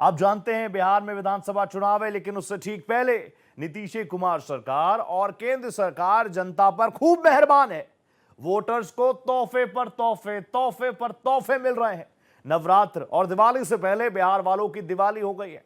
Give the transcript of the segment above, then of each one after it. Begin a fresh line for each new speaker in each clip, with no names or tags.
आप जानते हैं बिहार में विधानसभा चुनाव है, लेकिन उससे ठीक पहले नीतीश कुमार सरकार और केंद्र सरकार जनता पर खूब मेहरबान है। वोटर्स को तोहफे पर तोहफे, तोहफे पर तोहफे मिल रहे हैं। नवरात्र और दिवाली से पहले बिहार वालों की दिवाली हो गई है।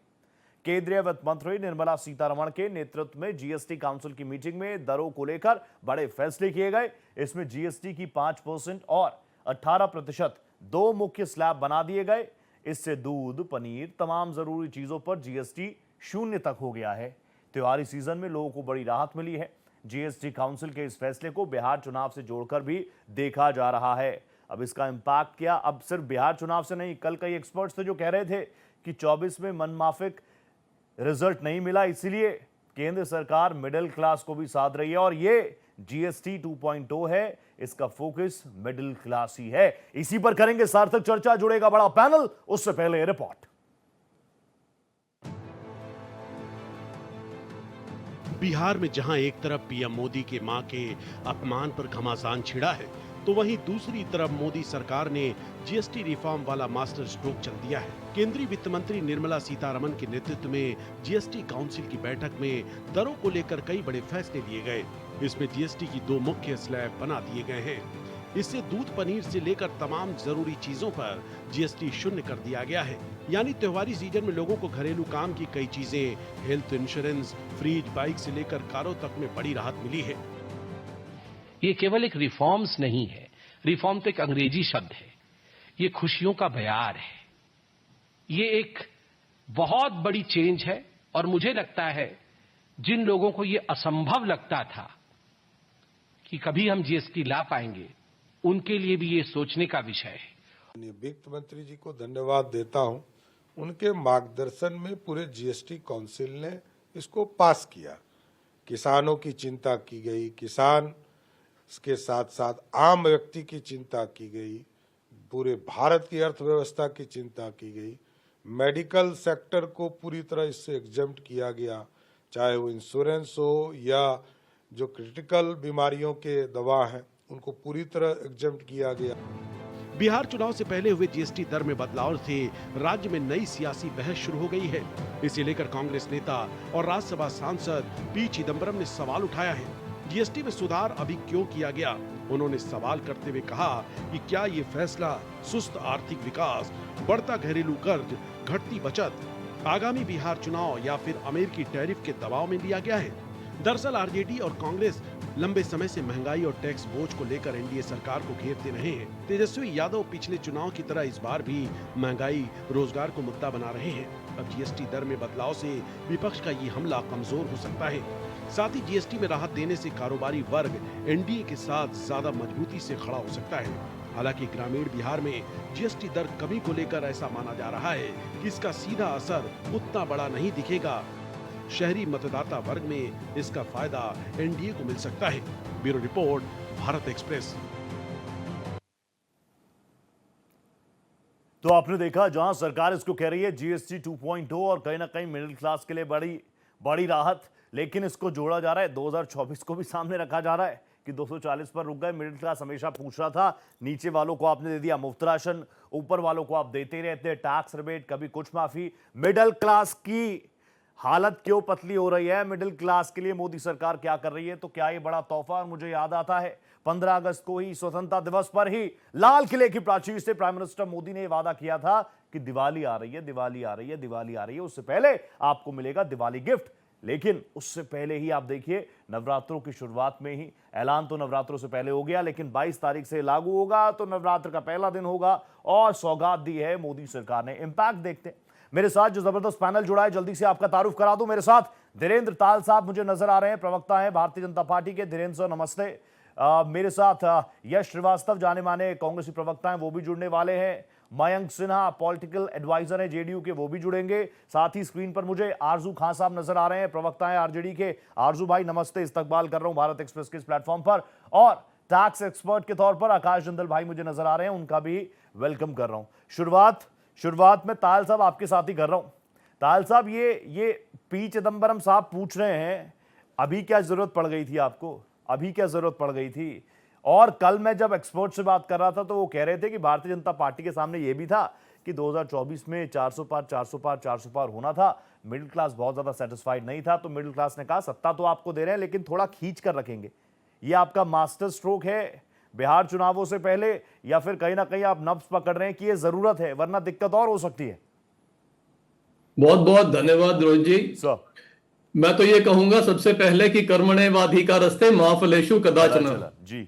केंद्रीय वित्त मंत्री निर्मला सीतारमण के नेतृत्व में जीएसटी काउंसिल की मीटिंग में दरों को लेकर बड़े फैसले किए गए। इसमें जीएसटी की 5% और 18% दो मुख्य स्लैब बना दिए गए। इससे दूध, पनीर, तमाम जरूरी चीजों पर जीएसटी 0 तक हो गया है। त्योहारी सीजन में लोगों को बड़ी राहत मिली है। जीएसटी काउंसिल के इस फैसले को बिहार चुनाव से जोड़कर भी देखा जा रहा है। अब इसका इंपैक्ट क्या? अब सिर्फ बिहार चुनाव से नहीं, कल कई एक्सपर्ट्स थे जो कह रहे थे कि 24 में मनमाफिक रिजल्ट नहीं मिला, इसीलिए केंद्र सरकार मिडिल क्लास को भी साध रही है और ये जीएसटी 2.0 है, इसका फोकस मिडिल क्लास ही है। इसी पर करेंगे सार्थक चर्चा, जुड़ेगा बड़ा पैनल। उससे पहले रिपोर्ट।
बिहार में जहां एक तरफ पीएम मोदी के मां के अपमान पर घमासान छिड़ा है, तो वहीं दूसरी तरफ मोदी सरकार ने जीएसटी रिफॉर्म वाला मास्टर स्ट्रोक चल दिया है। केंद्रीय वित्त मंत्री निर्मला सीतारमण के नेतृत्व में जीएसटी काउंसिल की बैठक में दरों को लेकर कई बड़े फैसले लिए गए। इसमें जीएसटी की दो मुख्य स्लैब बना दिए गए हैं। इससे दूध, पनीर से लेकर तमाम जरूरी चीजों पर जीएसटी 0 कर दिया गया है। यानी त्योहारी सीजन में लोगों को घरेलू काम की कई चीजें, हेल्थ इंश्योरेंस, फ्रिज, बाइक से लेकर कारों तक में बड़ी राहत मिली है।
ये केवल एक रिफॉर्म्स नहीं है। रिफॉर्म तो एक अंग्रेजी शब्द है। ये खुशियों का बयार है। ये एक बहुत बड़ी चेंज है और मुझे लगता है जिन लोगों को ये असंभव लगता था कि कभी हम जीएसटी ला पाएंगे, उनके लिए भी ये सोचने का विषय है।
वित्त मंत्री जी को धन्यवाद देता हूं। उनके मार्गदर्शन में पूरे जीएसटी काउंसिल ने इसको पास किया। किसानों की चिंता की गई, किसान के साथ साथ आम व्यक्ति की चिंता की गई, पूरे भारत की अर्थव्यवस्था की चिंता की गई। मेडिकल सेक्टर को पूरी तरह इससे एग्जम्प्ट किया गया, चाहे वो इंश्योरेंस हो या जो क्रिटिकल बीमारियों के दवा हैं उनको पूरी तरह एग्जम्प्ट किया गया।
बिहार चुनाव से पहले हुए जीएसटी दर में बदलाव से राज्य में नई सियासी बहस शुरू हो गई है। इसे लेकर कांग्रेस नेता और राज्यसभा सांसद पी चिदम्बरम ने सवाल उठाया है। जीएसटी में सुधार अभी क्यों किया गया? उन्होंने सवाल करते हुए कहा कि क्या ये फैसला सुस्त आर्थिक विकास, बढ़ता घरेलू कर्ज, घटती बचत, आगामी बिहार चुनाव या फिर अमेरिकी टैरिफ के दबाव में लिया गया है? दरअसल आरजेडी और कांग्रेस लंबे समय से महंगाई और टैक्स बोझ को लेकर एनडीए सरकार को घेरते रहे हैं। तेजस्वी यादव पिछले चुनाव की तरह इस बार भी महंगाई, रोजगार को मुद्दा बना रहे हैं। अब जीएसटी दर में बदलाव से विपक्ष का ये हमला कमजोर हो सकता है। साथ ही जीएसटी में राहत देने से कारोबारी वर्ग एनडीए के साथ ज्यादा मजबूती से खड़ा हो सकता है। हालांकि ग्रामीण बिहार में जीएसटी दर कमी को लेकर ऐसा माना जा रहा है कि इसका सीधा असर उतना बड़ा नहीं दिखेगा। शहरी मतदाता वर्ग में इसका फायदा एनडीए को मिल सकता है। Bureau report, Bharat express.
तो आपने देखा, जहां सरकार इसको कह रही है जीएसटी 2.0 और कहीं ना कहीं मिडिल क्लास के लिए बड़ी राहत, लेकिन इसको जोड़ा जा रहा है 2024 को भी सामने रखा जा रहा है कि 240 पर रुक गए। मिडिल क्लास हमेशा पूछ रहा था, नीचे वालों को आपने दे दिया मुफ्त राशन, ऊपर वालों को आप देते रहते, टैक्स रिबेट, कभी कुछ माफी। मिडिल क्लास की हालत क्यों पतली हो रही है? मिडिल क्लास के लिए मोदी सरकार क्या कर रही है? तो क्या ये बड़ा तोहफा? और मुझे याद आता है 15 अगस्त को ही, स्वतंत्रता दिवस पर ही लाल किले की प्राचीर से प्राइम मिनिस्टर मोदी ने वादा किया था कि दिवाली आ रही है, दिवाली आ रही है, दिवाली आ रही है, उससे पहले आपको मिलेगा दिवाली गिफ्ट। लेकिन उससे पहले ही आप देखिए, नवरात्रों की शुरुआत में ही ऐलान तो नवरात्रों से पहले हो गया, लेकिन 22 तारीख से लागू होगा, तो नवरात्र का पहला दिन होगा और सौगात दी है मोदी सरकार ने। इंपैक्ट देखते हैं। मेरे साथ जो जबरदस्त पैनल जुड़ा है, जल्दी से आपका तारुफ करा दूं। मेरे साथ धीरेन्द्र ताल साहब मुझे नजर आ रहे हैं, प्रवक्ता हैं भारतीय जनता पार्टी के। धीरेन्द्र सर नमस्ते। मेरे साथ यश श्रीवास्तव, जाने माने कांग्रेसी प्रवक्ता हैं, वो भी जुड़ने वाले हैं। मयंक सिन्हा पॉलिटिकल एडवाइजर हैं जेडीयू के, वो भी जुड़ेंगे। साथ ही स्क्रीन पर मुझे आरजू खान साहब नजर आ रहे हैं, प्रवक्ता हैं आरजेडी के। आरजू भाई नमस्ते, इस्तकबाल कर रहा हूं भारत एक्सप्रेस के इस प्लेटफॉर्म पर। और टैक्स एक्सपर्ट के तौर पर आकाश जिंदल भाई मुझे नजर आ रहे हैं, उनका भी वेलकम कर रहा हूं। शुरुआत में ताल साहब आपके साथ ही कर रहा हूं। ताल साहब, ये पी चिदम्बरम साहब पूछ रहे हैं, अभी क्या जरूरत पड़ गई थी आपको? अभी क्या जरूरत पड़ गई थी? और कल मैं जब एक्सपर्ट से बात कर रहा था तो वो कह रहे थे कि भारतीय जनता पार्टी के सामने ये भी था कि 2024 में 400 पार 400 पार 400 पार होना था। मिडिल क्लास बहुत ज्यादा सेटिस्फाइड नहीं था, तो मिडिल क्लास ने कहा सत्ता तो आपको दे रहे हैं लेकिन थोड़ा खींच कर रखेंगे। ये आपका मास्टर स्ट्रोक है बिहार चुनावों से पहले, या फिर कहीं ना कहीं आप नब्ज पकड़ रहे हैं कि ये जरूरत है वरना दिक्कत और हो सकती है?
बहुत बहुत धन्यवाद रोहित जी।
सर,
मैं तो ये कहूंगा सबसे पहले कि कर्मण्येवाधिकारस्ते मा फलेषु कदाचन।
जी,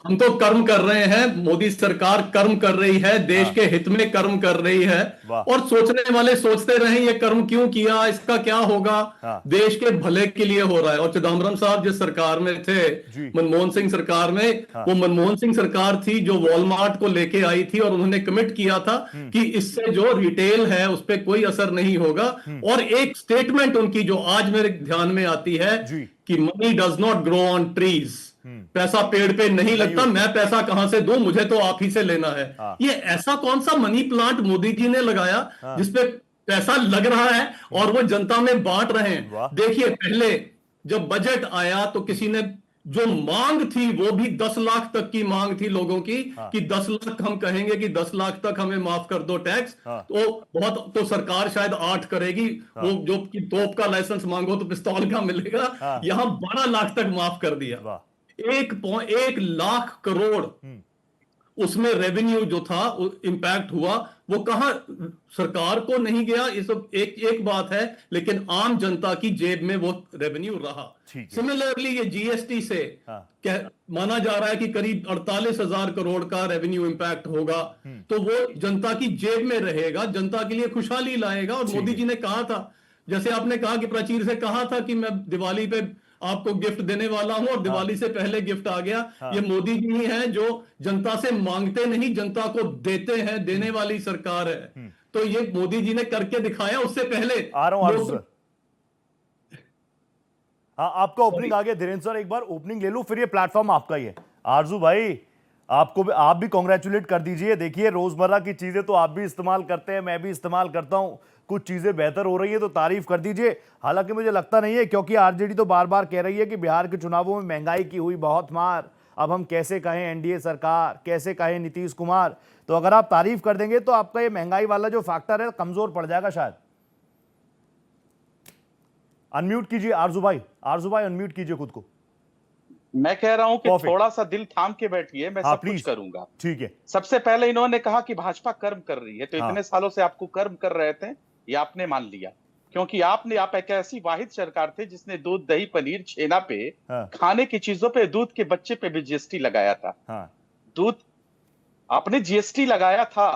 हम तो कर्म कर रहे हैं, मोदी सरकार कर्म कर रही है, देश के हित में कर्म कर रही है।
वाह।
और सोचने वाले सोचते रहे ये कर्म क्यों किया, इसका क्या होगा। देश के भले के लिए हो रहा है। और चिदम्बरम साहब जिस सरकार में थे, मनमोहन सिंह सरकार में, वो मनमोहन सिंह सरकार थी जो वॉलमार्ट को लेके आई थी और उन्होंने कमिट किया था कि इससे जो रिटेल है उस पर कोई असर नहीं होगा। और एक स्टेटमेंट उनकी जो आज मेरे ध्यान में आती है कि money does not grow on trees, पैसा पेड़ पे नहीं लगता, मैं पैसा कहां से दूं, मुझे तो आप ही से लेना है। ये ऐसा कौन सा मनी प्लांट मोदी जी ने लगाया जिसपे पैसा लग रहा है और वो जनता में बांट रहे हैं। देखिए, पहले जब बजट आया तो किसी ने जो मांग थी वो भी 10 लाख तक की मांग थी लोगों की, कि 10 लाख हम कहेंगे कि 10 लाख तक हमें माफ कर दो टैक्स, तो बहुत तो सरकार शायद 8 करेगी। वो जो कि तोप का लाइसेंस मांगो तो पिस्तौल का मिलेगा, यहां 12 लाख तक माफ कर दिया। 1 लाख करोड़ उसमें रेवेन्यू जो था इंपैक्ट हुआ, वो कहां सरकार को नहीं गया, ये सब एक बात है, लेकिन आम जनता की जेब में वो रेवेन्यू रहा। सिमिलरली ये जीएसटी से माना जा रहा है कि करीब 48,000 करोड़ का रेवेन्यू इंपैक्ट होगा, तो वो जनता की जेब में रहेगा, जनता के लिए खुशहाली लाएगा। और मोदी जी ने कहा था, जैसे आपने कहा कि प्राचीर से कहा था कि मैं दिवाली पे आपको गिफ्ट देने वाला हूं, और दिवाली से पहले गिफ्ट आ गया। ये मोदी जी ही हैं जो जनता से मांगते नहीं, जनता को देते हैं, देने वाली सरकार है। तो ये मोदी जी ने करके दिखाया। उससे पहले
आ रहा हूं आरजू सर। हाँ, आपका ओपनिंग आ गया धीरेन्द्र सर, एक बार ओपनिंग ले लूं फिर ये प्लेटफॉर्म आपका ही है। आरजू भाई, आपको आप भी कांग्रेचुलेट कर दीजिए। देखिए, रोजमर्रा की चीजें तो आप भी इस्तेमाल करते हैं, मैं भी इस्तेमाल करता हूं, कुछ चीजें बेहतर हो रही है तो तारीफ कर दीजिए। हालांकि मुझे लगता नहीं है, क्योंकि आरजेडी तो बार बार कह रही है कि बिहार के चुनावों में महंगाई की हुई बहुत मार, अब हम कैसे कहें एनडीए सरकार, कैसे कहें नीतीश कुमार। तो अगर आप तारीफ कर देंगे तो आपका ये महंगाई वाला जो फैक्टर है कमजोर पड़ जाएगा शायद। अनम्यूट कीजिए आरजू भाई, अनम्यूट कीजिए खुद को।
मैं कह रहा हूं कि थोड़ा सा दिल थाम के बैठिए, मैं सब कुछ करूंगा।
ठीक है।
सबसे पहले इन्होंने कहा कि भाजपा कर्म कर रही है, तो इतने सालों से आपको कर्म कर रहे थे, ये आपने मान लिया, क्योंकि आप एक ऐसी वाहिद सरकार थे जिसने दूध, दही, पनीर, छेना पे, खाने की चीजों पे, दूध के बच्चे पे भी जीएसटी लगाया था। दूध आपने जीएसटी लगाया था।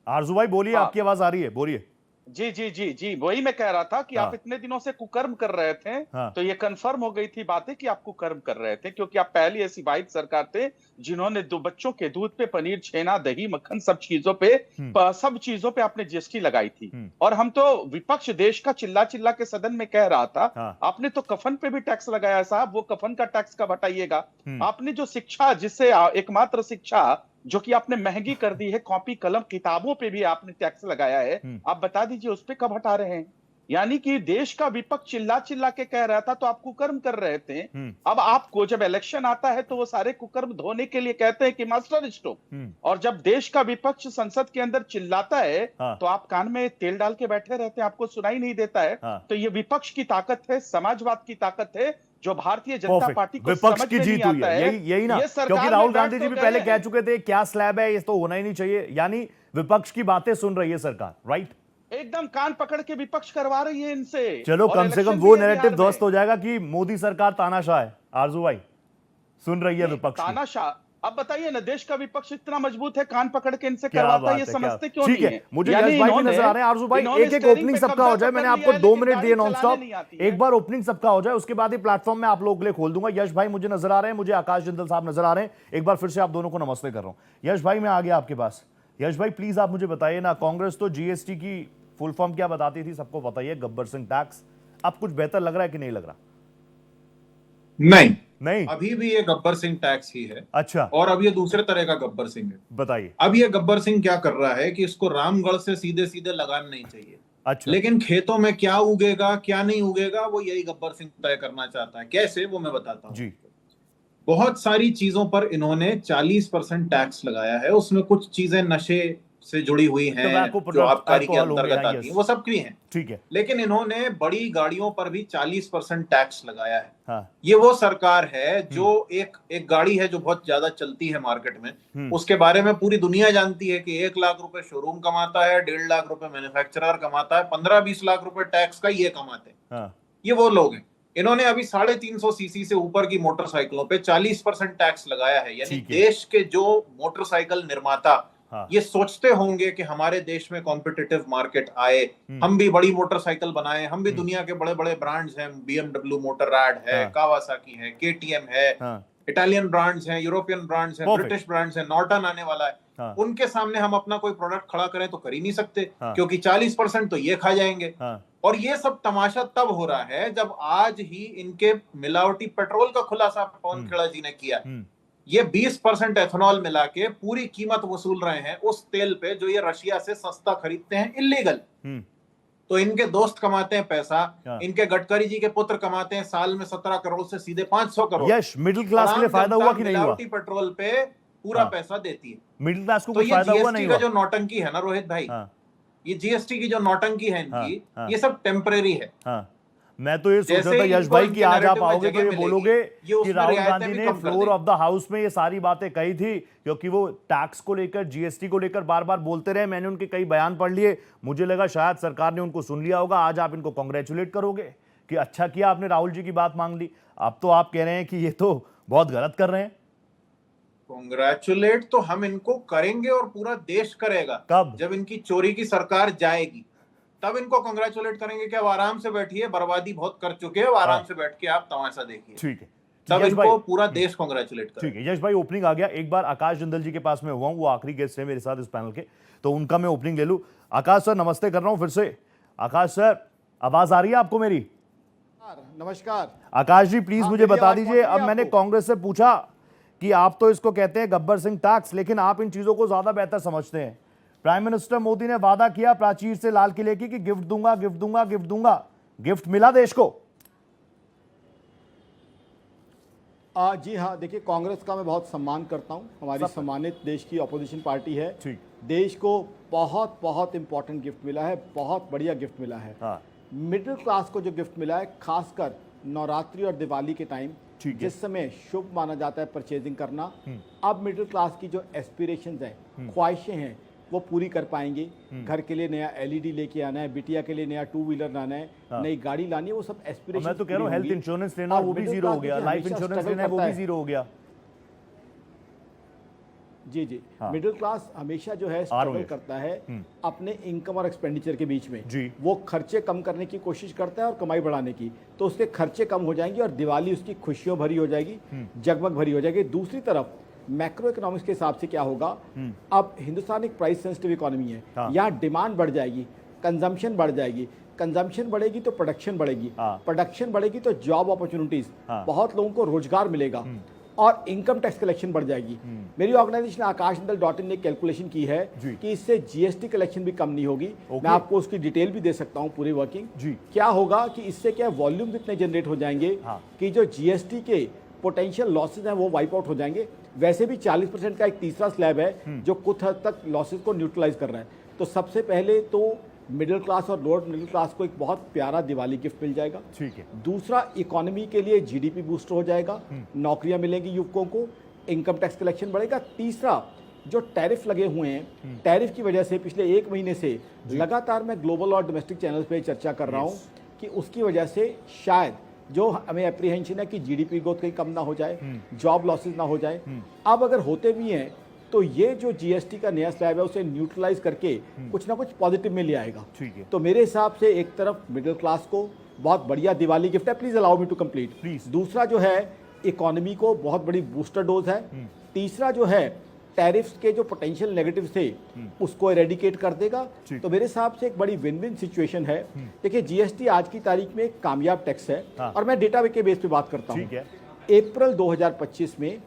आरजू भाई बोलिए, आपकी आवाज आ रही है, बोलिए।
जी जी जी जी, वही मैं कह रहा था कि आप इतने दिनों से कुकर्म कर रहे थे, तो ये कंफर्म हो गई थी बातें कि आप कुकर्म कर रहे थे, क्योंकि आप पहली ऐसी वाहिद सरकार थे जिन्होंने दो बच्चों के दूध पे, पनीर, छेना, दही, मक्खन, सब चीजों पे आपने जीएसटी लगाई थी। और हम तो विपक्ष देश का चिल्ला चिल्ला के सदन में कह रहा था, आपने तो कफन पे भी टैक्स लगाया साहब, वो कफन का टैक्स कब हटाइएगा। आपने जो शिक्षा, जिससे एकमात्र शिक्षा जो कि आपने महंगी कर दी है, कॉपी कलम किताबों पे भी आपने टैक्स लगाया है, आप बता दीजिए उस पे कब हटा रहे हैं। यानी कि देश का विपक्ष चिल्ला चिल्ला के कह रहा था तो आप कुकर्म कर रहे थे। अब आपको जब इलेक्शन आता है तो वो सारे कुकर्म धोने के लिए कहते हैं कि मास्टर स्ट्रोक, और जब देश का विपक्ष संसद के अंदर चिल्लाता है तो आप कान में तेल डाल के बैठे रहते हैं, आपको सुनाई नहीं देता है। तो ये विपक्ष की ताकत है, समाजवाद की ताकत है, जो भारतीय जनता पार्टी को
विपक्ष की जीत हुई है। यही ना, क्योंकि राहुल गांधी जी भी पहले कह चुके थे क्या स्लैब है, ये तो होना ही नहीं चाहिए। यानी विपक्ष की बातें सुन रही है सरकार, राइट?
एकदम कान पकड़ के विपक्ष करवा रही है इनसे।
चलो, कम से कम वो नैरेटिव ध्वस्त हो जाएगा कि मोदी सरकार तानाशाह है। आरजू भाई, सुन रही है विपक्ष
तानाशाह। अब बताइए ना, देश का विपक्ष इतना मजबूत है, कान पकड़ के इनसे करवाता है, ये समझते क्यों नहीं है?
मुझे यश भाई भी नजर आ रहे हैं। आरजू भाई, एक ओपनिंग सबका हो जाए, मैंने आपको 2 मिनट दिए नॉन स्टॉप, एक बार ओपनिंग सबका हो जाए, उसके बाद ही प्लेटफॉर्म में आप लोगों के लिए खोल दूंगा। यश भाई मुझे नजर आ रहे हैं, मुझे आकाश जिंदल साहब नजर आ रहे हैं, एक बार फिर से आप दोनों को नमस्ते कर रहा हूं। यश भाई, मैं आ गया आपके पास। यश भाई प्लीज आप मुझे बताइए ना, कांग्रेस तो जीएसटी की फुल फॉर्म क्या बताती थी, सबको पता ही है, गब्बर सिंह टैक्स। अब कुछ बेहतर लग रहा है कि नहीं लग रहा?
नहीं, अभी भी ये गब्बर सिंह टैक्स ही है।
अच्छा।
और अब ये दूसरे तरह का गब्बर सिंह है।
बताइए।
अब ये गब्बर सिंह क्या कर रहा है कि इसको रामगढ़ से सीधे सीधे लगान नहीं चाहिए।
अच्छा।
लेकिन खेतों में क्या उगेगा क्या नहीं उगेगा वो यही गब्बर सिंह तय करना चाहता है। कैसे, वो मैं बताता हूँ जी। बहुत सारी चीजों पर इन्होंने 40% टैक्स लगाया है। उसमें कुछ चीजें नशे से जुड़ी हुई हैं,
Tobacco
जो आबकारी के
alcohol हो
अंतर्गत
गया,
आती
yes.
हैं, वो सब की हैं।
ठीक है,
लेकिन इन्होंने बड़ी गाड़ियों पर भी 40% टैक्स लगाया है।
हाँ,
ये वो सरकार है जो एक गाड़ी है जो बहुत ज्यादा चलती है मार्केट में, उसके बारे में पूरी दुनिया जानती है कि 1 लाख रुपए शोरूम कमाता है, 1.5 लाख रुपए मैन्युफैक्चरर कमाता है, 15-20 लाख रुपए टैक्स का ये कमाते हैं।
हाँ,
ये वो लोग हैं। इन्होंने अभी 350 सीसी से ऊपर की मोटरसाइकिलों पे 40% टैक्स लगाया है। यानी
ठीक है।
देश के जो मोटरसाइकिल निर्माता
हाँ।
ये सोचते होंगे कि हमारे देश में कॉम्पिटिटिव मार्केट आए, हम भी बड़ी मोटरसाइकिल बनाए, हम भी दुनिया के बड़े बड़े ब्रांड्स हैं, BMW मोटरराड है,
हाँ।
कावासाकी है, KTM है,
हाँ,
इटालियन ब्रांड्स हैं, यूरोपियन ब्रांड्स हैं,
Perfect.
ब्रिटिश ब्रांड्स हैं, नॉर्टन आने वाला है।
हाँ।
उनके सामने हम अपना कोई प्रोडक्ट खड़ा करें तो कर ही नहीं सकते,
हाँ।
क्योंकि 40% तो ये खा जाएंगे।
हाँ,
और ये सब तमाशा तब हो रहा है जब आज ही इनके मिलावटी पेट्रोल का खुलासा पवन खेड़ा जी ने किया। ये 20% एथेनॉल मिला के पूरी कीमत वसूल रहे हैं उस तेल पे जो ये रशिया से सस्ता खरीदते हैं इल्लीगल। तो इनके दोस्त कमाते हैं पैसा, इनके गडकरी जी के पुत्र कमाते हैं साल में 17 करोड़ से सीधे 500 करोड़।
यस, मिडिल क्लास के लिए फायदा हुआ कि नहीं हुआ?
मिलावटी पेट्रोल पे पूरा पैसा देती है।
मिडिल क्लास को
तो
कोई
ये
फायदा हुआ
जीएसटी
नहीं
का
हुआ?
जो नौटंकी है ना रोहित भाई,
हाँ,
ये जीएसटी की जो नौटंकी है इनकी,
हाँ।
ये सब टेम्परेरी है।
हाँ, मैं तो ये सोच
जैसे
रहा था
इनको
यश भाई कि
इनके
आज आप
narrative में
आओगे तो
जगह
ये
मिलेगी,
बोलोगे
ये
कि
उसमें
राहुल
रियायतें
गांधी
भी
ने
कम कर
फ्लोर
देंगे।
ऑफ द हाउस में ये सारी बातें कही थी, क्योंकि वो टैक्स को लेकर, जीएसटी को लेकर बार बार बोलते रहे। मैंने उनके कई बयान पढ़ लिए, मुझे लगा शायद सरकार ने उनको सुन लिया होगा। आज आप इनको कॉन्ग्रेचुलेट करोगे कि अच्छा किया आपने राहुल जी की बात मांग ली। अब तो आप कह रहे हैं कि ये तो बहुत गलत कर रहे हैं।
कॉन्ग्रेचुलेट तो हम इनको करेंगे और पूरा देश करेगा।
कब?
जब इनकी चोरी की सरकार जाएगी तब इनको कॉन्ग्रेचुलेट करेंगे कि अब आराम से बैठिए, बर्बादी बहुत कर चुके हैं, अब आराम से बैठ के आप तमाशा देखिए।
ठीक है,
तब
यश भाई,
इनको पूरा देश कॉन्ग्रेचुलेट करेगा।
ठीक है यश भाई, ओपनिंग आ गया। एक बार आकाश जिंदल जी के पास में हुआ हूं, वो आखिरी गेस्ट है मेरे साथ इस पैनल के, तो उनका मैं ओपनिंग ले लूं। आकाश सर, नमस्ते कर रहा हूं फिर से। आकाश सर, आवाज आ रही है आपको मेरी?
नमस्कार
आकाश जी, प्लीज मुझे बता दीजिए, अब मैंने
आपको?
कांग्रेस से पूछा कि आप तो इसको कहते हैं गब्बर सिंह टैक्स, लेकिन आप इन चीजों को ज्यादा बेहतर समझते हैं। प्राइम मिनिस्टर मोदी ने वादा किया प्राचीर से लाल किले की कि गिफ्ट दूंगा, गिफ्ट दूंगा, गिफ्ट दूंगा। गिफ्ट मिला देश को?
जी हाँ, देखिए कांग्रेस का मैं बहुत सम्मान करता हूँ, हमारी सम्मानित देश की अपोजिशन पार्टी है।
ठीक।
देश को बहुत बहुत इंपॉर्टेंट गिफ्ट मिला है, बहुत बढ़िया गिफ्ट मिला है।
हाँ।
मिडिल क्लास को जो गिफ्ट मिला है, खासकर नवरात्रि और दिवाली के टाइम,
ठीक है।
जिस समय शुभ माना जाता है परचेजिंग करना, अब मिडिल क्लास की जो एस्पिरेशंस हैं, ख्वाहिशें हैं, वो पूरी कर पाएंगे। घर के लिए नया LED लेके आना है, बिटिया के लिए नया 2 व्हीलर लाना है, नई गाड़ी लानी है, वो सब एस्पिरेशन।
मैं तो कह रहा हूँ हेल्थ इंश्योरेंस लेना वो भी जीरो हो गया, लाइफ इंश्योरेंस लेना वो भी जीरो हो गया।
जी जी,
हाँ।
मिडिल क्लास हमेशा जो है स्ट्रगल करता है अपने इनकम और एक्सपेंडिचर के बीच में
जी।
वो खर्चे कम करने की कोशिश करता है और कमाई बढ़ाने की, तो उसके खर्चे कम हो जाएंगे और दिवाली उसकी खुशियों भरी हो जाएगी, जगमग भरी हो जाएगी। दूसरी तरफ मैक्रो इकोनॉमिक्स के हिसाब से क्या होगा, अब हिंदुस्तान एक प्राइस सेंसिटिव इकोनॉमी है।
हाँ।
यहाँ डिमांड बढ़ जाएगी, कंजम्पशन बढ़ जाएगी, कंजम्पशन बढ़ेगी तो प्रोडक्शन बढ़ेगी,
हाँ।
प्रोडक्शन बढ़ेगी तो जॉब अपॉर्चुनिटीज,
हाँ।
बहुत लोगों को रोजगार मिलेगा और इनकम टैक्स कलेक्शन बढ़ जाएगी। मेरी ऑर्गेनाइजेशन आकाशजिंदल.in ने कैलकुलेशन की है कि इससे जीएसटी कलेक्शन भी कम नहीं होगी। मैं आपको उसकी डिटेल भी दे सकता हूं पूरी वर्किंग। क्या होगा कि इससे क्या वॉल्यूम इतने जनरेट हो जाएंगे कि जो जीएसटी के पोटेंशियल लॉसेज हैं वो वाइप आउट हो जाएंगे। वैसे भी 40% का एक तीसरा स्लैब है जो कुछ हद तक लॉसेज को न्यूट्रलाइज कर रहा है। तो सबसे पहले तो मिडिल क्लास और लोअर मिडिल क्लास को एक बहुत प्यारा दिवाली गिफ्ट मिल जाएगा।
ठीक है।
दूसरा, इकोनॉमी के लिए जीडीपी बूस्टर हो जाएगा, नौकरियां मिलेंगी युवकों को, इनकम टैक्स कलेक्शन बढ़ेगा। तीसरा, जो टैरिफ लगे हुए हैं, टैरिफ की वजह से पिछले 1 महीने से लगातार मैं ग्लोबल और डोमेस्टिक चैनल्स पे चर्चा कर रहा हूं कि उसकी वजह से शायद जो हमें एप्रीहेंशन है कि जीडीपी ग्रोथ कहीं कम ना हो जाए, जॉब लॉसेज ना हो जाए। अब अगर होते भी हैं तो ये जो जीएसटी का नया स्लैब है उसे न्यूट्रलाइज करके कुछ ना कुछ पॉजिटिव में ले आएगा।
ठीक है।
तो मेरे हिसाब से एक तरफ मिडिल क्लास को बहुत बढ़िया दिवाली गिफ्ट है। Please allow me to complete.
Please.
दूसरा जो है इकोनॉमी को बहुत बड़ी बूस्टर डोज है। तीसरा जो है टैरिफ्स के जो पोटेंशियल नेगेटिव थे उसको एरेडिकेट कर देगा। तो मेरे हिसाब से एक बड़ी विन विन सिचुएशन है। देखिए, जीएसटी आज की तारीख में एक कामयाब टैक्स है और मैं डेटा के बेस पे बात करता हूँ। अप्रैल 2025 में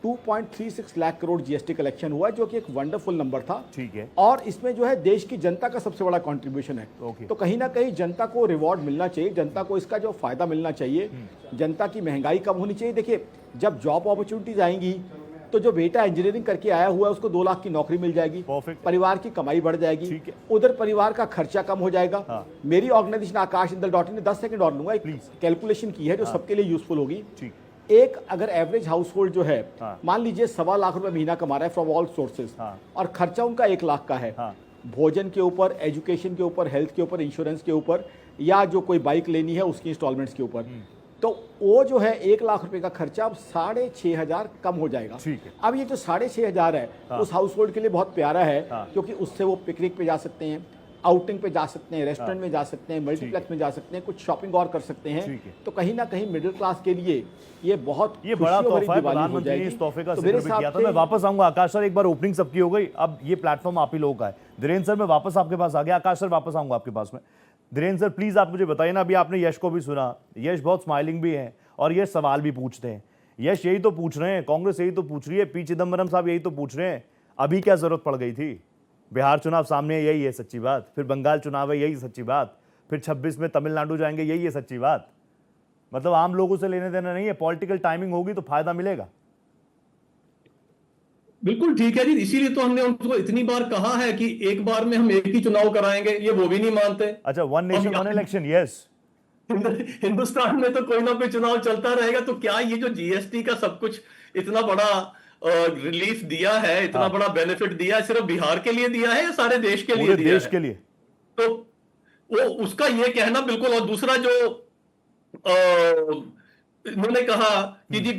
2.36 लाख करोड़ जीएसटी कलेक्शन हुआ, जो कि एक वंडरफुल नंबर था।
ठीक है।
और इसमें जो है देश की जनता का सबसे बड़ा कंट्रीब्यूशन है। तो कहीं ना कहीं जनता को रिवॉर्ड मिलना चाहिए, जनता को इसका जो फायदा मिलना चाहिए, जनता की महंगाई कम होनी चाहिए। देखिए, जब जॉब अपॉर्चुनिटीज आएंगी तो जो बेटा इंजीनियरिंग करके आया हुआ है उसको 2 लाख की नौकरी मिल जाएगी, परिवार की कमाई बढ़ जाएगी, उधर परिवार का खर्चा कम हो जाएगा। मेरी ऑर्गेनाइजेशन आकाशदल.in ने 10 सेकंड और लूंगा, एक कैलकुलेशन की है जो सबके लिए यूजफुल होगी। एक अगर एवरेज हाउस होल्ड जो है, मान लीजिए 1.25 लाख रुपए महीना कमा रहा है फ्रॉम ऑल सोर्सेज, और खर्चा उनका 1 लाख का है, भोजन के ऊपर, एजुकेशन के ऊपर, हेल्थ के ऊपर, इंश्योरेंस के ऊपर, या जो कोई बाइक लेनी है उसकी इंस्टॉलमेंट्स के ऊपर, तो वो जो है 1 लाख रुपए का खर्चा अब 6,500 कम हो जाएगा। अब ये जो 6,500 है उस हाउस होल्ड के लिए बहुत प्यारा है, क्योंकि उससे वो पिकनिक पे जा सकते हैं, आउटिंग पे जा सकते हैं, रेस्टोरेंट में जा सकते हैं, मल्टीप्लेक्स में जा सकते हैं, कुछ शॉपिंग और कर सकते हैं। तो कहीं ना कहीं मिडिल क्लास के लिए ये
बड़ा तोहफा है। प्रधानमंत्री ने इस तोहफे का जिक्र भी किया था। मैं वापस आऊंगा आकाश सर, एक बार ओपनिंग सबकी हो गई, अब ये प्लेटफॉर्म आप ही लोगों का है। धीरेन्द्र सर मैं वापस आपके पास आ गया, आकाश सर वापस आऊंगा आपके पास में। धीरेन्द्र सर प्लीज आप मुझे बताइए ना, अभी आपने यश को भी सुना, यश बहुत स्माइलिंग भी है और ये सवाल भी पूछते हैं। यश यही तो पूछ रहे हैं, कांग्रेस यही तो पूछ रही है, पी चिदम्बरम साहब यही तो पूछ रहे हैं, अभी क्या जरूरत पड़ गई थी? बिहार चुनाव सामने है, यही है सच्ची बात, फिर बंगाल चुनाव है, यही सच्ची बात, फिर 26 में तमिलनाडु जाएंगे, यही है सच्ची बात। मतलब आम लोगों से लेने देना नहीं है, पॉलिटिकल टाइमिंग होगी तो फायदा मिलेगा।
बिल्कुल ठीक है जी, इसीलिए तो हमने उनको इतनी बार कहा है कि एक बार में हम एक ही चुनाव कराएंगे, ये वो भी नहीं मानते।
अच्छा, 1 नेशन 1 इलेक्शन, यस।
हिंदुस्तान में तो कोई ना कोई चुनाव चलता रहेगा, तो क्या ये जो जीएसटी का सब कुछ इतना बड़ा रिलीफ दिया है, इतना बड़ा बेनिफिट दिया है, सिर्फ बिहार के लिए दिया है या सारे देश के लिए दिया
देश
है?
के लिए।
तो वो उसका ये कहना बिल्कुल। और दूसरा जो इन्होंने कहा कि जी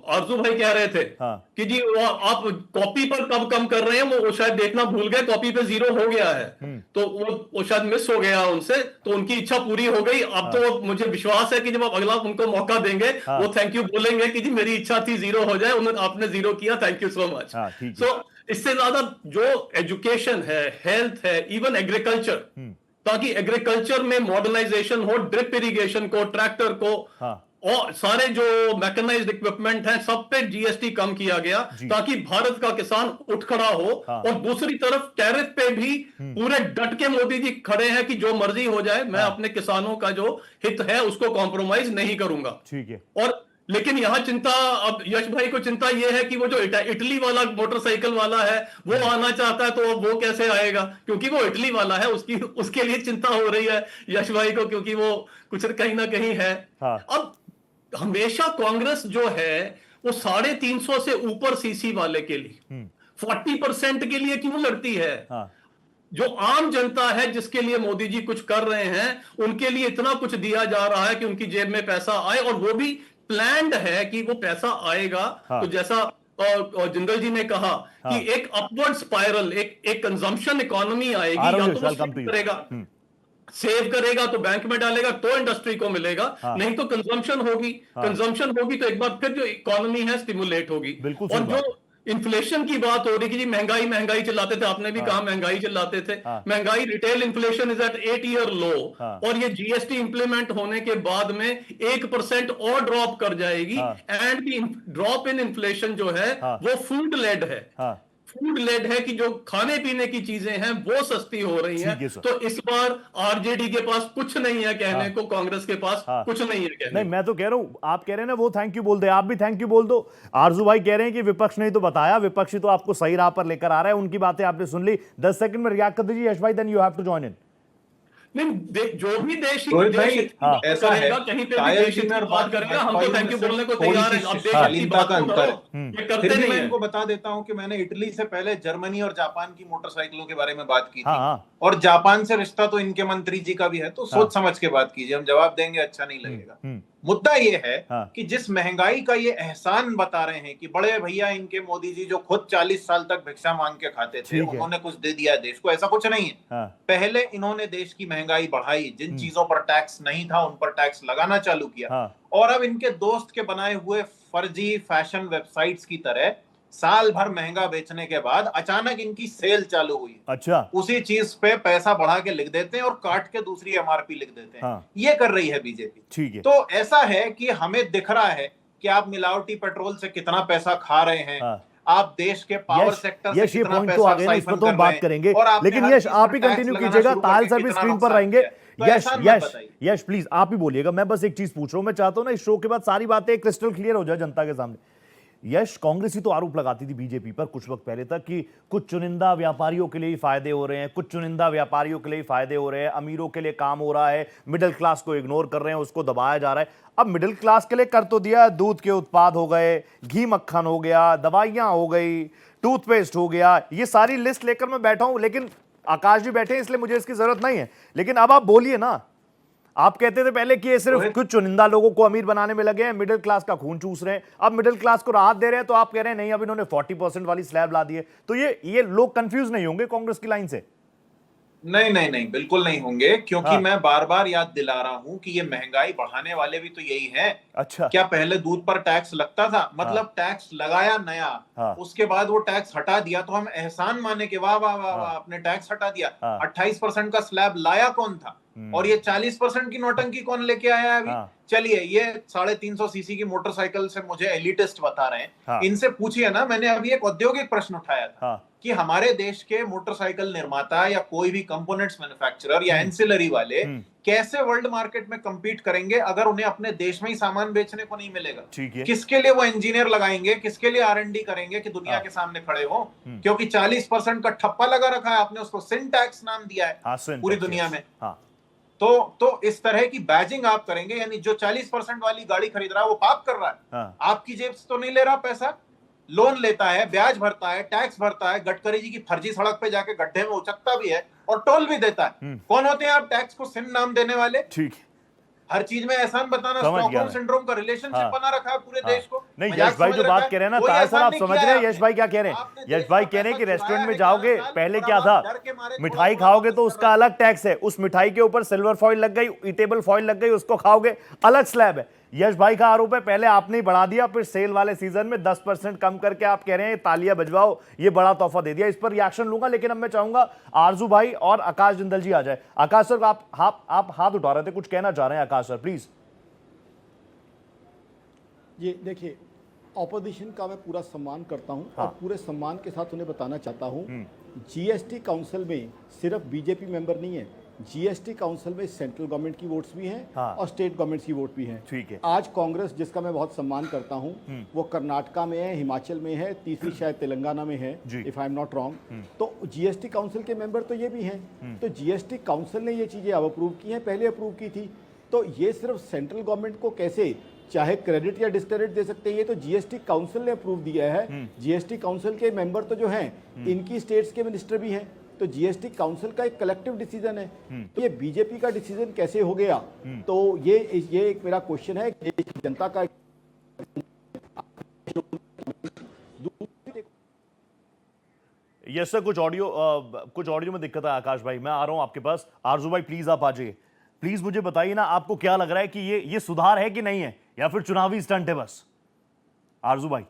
आरजू भाई कह रहे थे कि जी आप कॉपी पर कब कम कर रहे हैं, वो शायद देखना भूल गए, कॉपी पे 0 हो गया है, तो वो शायद मिस हो गया उनसे, तो उनकी इच्छा पूरी हो गई। अब तो मुझे विश्वास है कि जब आप अगला उनको मौका देंगे वो थैंक यू बोलेंगे कि जी मेरी इच्छा थी 0 हो जाए, उन्होंने आपने 0 किया, थैंक यू सो मच। सो इससे ज्यादा जो एजुकेशन है, हेल्थ है, इवन एग्रीकल्चर, ताकि एग्रीकल्चर में मॉडर्नाइजेशन हो, ड्रिप इरिगेशन को, ट्रैक्टर को, और सारे जो मैकेनाइज्ड इक्विपमेंट हैं सब पे जीएसटी कम किया गया, ताकि भारत का किसान उठ खड़ा हो। और दूसरी तरफ टैरिफ पे भी पूरे डट के मोदी जी खड़े हैं कि जो मर्जी हो जाए, मैं अपने किसानों का जो हित है उसको कॉम्प्रोमाइज नहीं करूंगा।
ठीक है।
और लेकिन यहां चिंता, अब यश भाई को चिंता यह है कि वो जो इटली वाला मोटरसाइकिल वाला है वो आना चाहता है, तो वो कैसे आएगा, क्योंकि वो इटली वाला है, उसके लिए चिंता हो रही है यश भाई को, क्योंकि वो कुछ कहीं ना कहीं है। अब हमेशा कांग्रेस जो है वो 350 से ऊपर सीसी वाले के लिए 40% के लिए क्यों लड़ती है? जो आम जनता है जिसके लिए मोदी जी कुछ कर रहे हैं, उनके लिए इतना कुछ दिया जा रहा है कि उनकी जेब में पैसा आए, और वो भी प्लान्ड है कि वो पैसा आएगा। तो जैसा जिंदल जी ने कहा कि एक अपवर्ड स्पाइरल, एक कंजम्पशन इकोनॉमी आएगी, या तो सेव करेगा तो बैंक में डालेगा तो इंडस्ट्री को मिलेगा, नहीं तो कंजम्पशन होगी। कंजम्पशन होगी तो एक बार फिर जो इकोनॉमी है स्टिमुलेट होगी। और जो इन्फ्लेशन की बात हो रही कि जी महंगाई चिल्लाते थे, आपने भी कहा महंगाई चिल्लाते थे, महंगाई retail inflation is at 8-year low, और ये जीएसटी इंप्लीमेंट होने के बाद में 1% और ड्रॉप कर जाएगी। एंड ड्रॉप इन इन्फ्लेशन जो है वो फूड लेड है, फूड लेड है कि जो खाने पीने की चीजें हैं वो सस्ती हो रही हैं। तो इस बार आरजेडी के पास कुछ नहीं है कहने को, कांग्रेस के पास कुछ नहीं है कहने।
नहीं, मैं तो कह रहा हूं, आप कह रहे हैं ना वो थैंक यू बोल दे, आप भी थैंक यू बोल दो। आरजू भाई कह रहे हैं कि विपक्ष ने तो बताया, विपक्षी तो आपको सही राह पर लेकर आ रहा है, उनकी बातें आपने सुन ली। 10 सेकंड में रिएक्ट कर दीजिए यश भाई, then you have to join in.
नहीं, जो भी देश
ऐसा है,
कहीं पे भी देश की बात करेगा, हम तो थैंक यू बोलने को तैयार हैं। अब देश की बात करते नहीं।
मैं इनको बता देता हूं कि मैंने इटली से पहले जर्मनी और जापान की मोटरसाइकिलों के बारे में बात की थी, और जापान से रिश्ता तो इनके मंत्री जी का भी है, तो सोच समझ के बात कीजिए, हम जवाब देंगे अच्छा नहीं लगेगा। मुद्दा ये है कि जिस महंगाई का ये एहसान बता रहे हैं कि बड़े भैया इनके मोदी जी जो खुद 40 साल तक भिक्षा मांग के खाते थे, उन्होंने कुछ दे दिया देश को, ऐसा कुछ नहीं है। पहले इन्होंने देश की महंगाई बढ़ाई, जिन चीजों पर टैक्स नहीं था उन पर टैक्स लगाना चालू किया, और अब इनके दोस्त के बनाए हुए फर्जी फैशन वेबसाइट्स की तरह साल भर महंगा बेचने के बाद अचानक इनकी सेल चालू हुई।
अच्छा,
उसी चीज पे पैसा बढ़ा के लिख देते हैं और काट के दूसरी एमआरपी लिख देते हैं। ये कर रही है बीजेपी।
ठीक है।
तो ऐसा है कि हमें दिख रहा है कि आप मिलावटी पेट्रोल से कितना पैसा खा रहे हैं, आप देश के पावर सेक्टर से कितना पैसा साइफन कर
बात करेंगे, लेकिन यश आप ही कंटिन्यू कीजिएगा, ताल सर भी स्क्रीन पर रहेंगे। यश प्लीज आप ही बोलिएगा, मैं बस एक चीज पूछ रहा हूं, मैं चाहता हूं ना इस शो के बाद सारी बातें क्रिस्टल क्लियर हो जाए जनता के सामने। यश, कांग्रेस ही तो आरोप लगाती थी बीजेपी पर कुछ वक्त पहले तक कि कुछ चुनिंदा व्यापारियों के लिए ही फायदे हो रहे हैं, कुछ चुनिंदा व्यापारियों के लिए ही फायदे हो रहे हैं, अमीरों के लिए काम हो रहा है, मिडिल क्लास को इग्नोर कर रहे हैं, उसको दबाया जा रहा है। अब मिडिल क्लास के लिए कर तो दिया, दूध के उत्पाद हो गए, घी मक्खन हो गया, दवाइयां हो गई, टूथपेस्ट हो गया, ये सारी लिस्ट लेकर मैं बैठा हूं, लेकिन आकाश जी बैठे हैं इसलिए मुझे इसकी जरूरत नहीं है। लेकिन अब आप बोलिए ना, आप कहते थे पहले कि ये सिर्फ कुछ चुनिंदा लोगों को अमीर बनाने में लगे हैं, मिडिल क्लास का खून चूस रहे हैं, अब मिडिल क्लास को राहत दे रहे हैं, तो आप कह रहे हैं नहीं अब इन्होंने 40% वाली स्लैब ला दी है। तो ये लोग कंफ्यूज नहीं होंगे कांग्रेस की लाइन से?
नहीं नहीं नहीं, बिल्कुल नहीं होंगे, क्योंकि मैं बार बार याद दिला रहा हूं कि ये महंगाई बढ़ाने वाले भी तो यही हैं।
अच्छा,
क्या पहले दूध पर टैक्स लगता था? मतलब टैक्स लगाया नया, उसके बाद वो टैक्स हटा दिया तो हम एहसान माने कि वाह वाह वाह वाह, आपने टैक्स हटा दिया। 28% का स्लैब लाया कौन था? और ये 40% की नौटंकी कौन लेके आया अभी? चलिए, ये 350 सीसी की मोटरसाइकिल से मुझे एलिटिस्ट बता रहे हैं, इनसे पूछिए ना। मैंने अभी एक औद्योगिक प्रश्न उठाया था कि हमारे देश के मोटरसाइकिल निर्माता या कोई भी कंपोनेंट्स मैन्युफैक्चरर या एंसिलरी वाले कैसे वर्ल्ड मार्केट में compete करेंगे अगर उन्हें अपने देश में ही सामान बेचने को नहीं मिलेगा? किसके लिए वो इंजीनियर लगाएंगे, किसके लिए R&D करेंगे कि दुनिया के सामने खड़े हो? क्योंकि 40% का ठप्पा लगा रखा है आपने, उसको सिन टैक्स नाम दिया है पूरी दुनिया में। तो इस तरह की बैजिंग आप करेंगे, यानी जो 40% वाली गाड़ी खरीद रहा है वो पाप कर रहा है। आपकी जेब से तो नहीं ले रहा पैसा, लोन लेता है, ब्याज भरता है, टैक्स भरता है, गडकरी जी की फर्जी सड़क पे जाके गड्ढे में उचकता भी है और टोल भी देता है। कौन होते हैं आप टैक्स को सिन नाम देने वाले?
ठीक,
हर चीज में एहसान बताना, स्टॉकहोम सिंड्रोम का रिलेशनशिप बना रखा है पूरे देश को।
नहीं, यश भाई जो बात कह रहे हैं ना, ताहिर सर आप समझ रहे हैं यश भाई क्या कह रहे हैं? यश भाई कह रहे हैं कि रेस्टोरेंट में जाओगे, पहले क्या था, मिठाई खाओगे तो उसका अलग टैक्स है, उस मिठाई के ऊपर सिल्वर फॉइल लग गई, ईटेबल फॉइल लग गई, उसको खाओगे अलग स्लैब है। यश भाई का आरोप है पहले आपने ही बढ़ा दिया, फिर सेल वाले सीजन में 10% कम करके आप कह रहे हैं तालियां बजवाओ, ये बड़ा तोहफा दे दिया। इस पर रिएक्शन लूंगा, लेकिन अब मैं चाहूंगा आरजू भाई और आकाश जिंदल जी आ जाए। आकाश सर, आप हाथ उठा रहे थे, कुछ कहना चाह रहे हैं आकाश सर, प्लीज।
ये देखिए, ऑपोजिशन का मैं पूरा सम्मान करता हूं और पूरे सम्मान के साथ उन्हें बताना चाहता हूं, जीएसटी काउंसिल में सिर्फ बीजेपी मेंबर नहीं है, जीएसटी काउंसिल में सेंट्रल गवर्नमेंट की वोट्स भी हैं और स्टेट गवर्नमेंट की वोट भी हैं।
ठीक है।
आज कांग्रेस, जिसका मैं बहुत सम्मान करता हूं, वो कर्नाटका में है, हिमाचल में है, तीसरी शायद तेलंगाना में है, if I am not wrong. तो जीएसटी काउंसिल के मेंबर तो ये भी हैं। तो जीएसटी काउंसिल ने ये चीजें अब अप्रूव की हैं, पहले अप्रूव की थी। तो ये सिर्फ सेंट्रल गवर्नमेंट को कैसे चाहे क्रेडिट या डिस्क्रेडिट दे सकते हैं, ये तो जीएसटी काउंसिल ने अप्रूव दिया है। जीएसटी काउंसिल के मेंबर तो जो हैं, इनकी स्टेट्स के मिनिस्टर भी हैं। तो जीएसटी काउंसिल का एक कलेक्टिव डिसीजन है। तो ये बीजेपी का डिसीजन कैसे हो गया? तो ये एक मेरा क्वेश्चन है, जनता का।
यस सर, कुछ ऑडियो में दिक्कत है आकाश भाई, मैं आ रहा हूं आपके पास। आरजू भाई प्लीज आप आ जाइए, प्लीज मुझे बताइए ना, आपको क्या लग रहा है कि ये सुधार है कि नहीं है, या फिर चुनावी स्टंट है बस? आरजू भाई।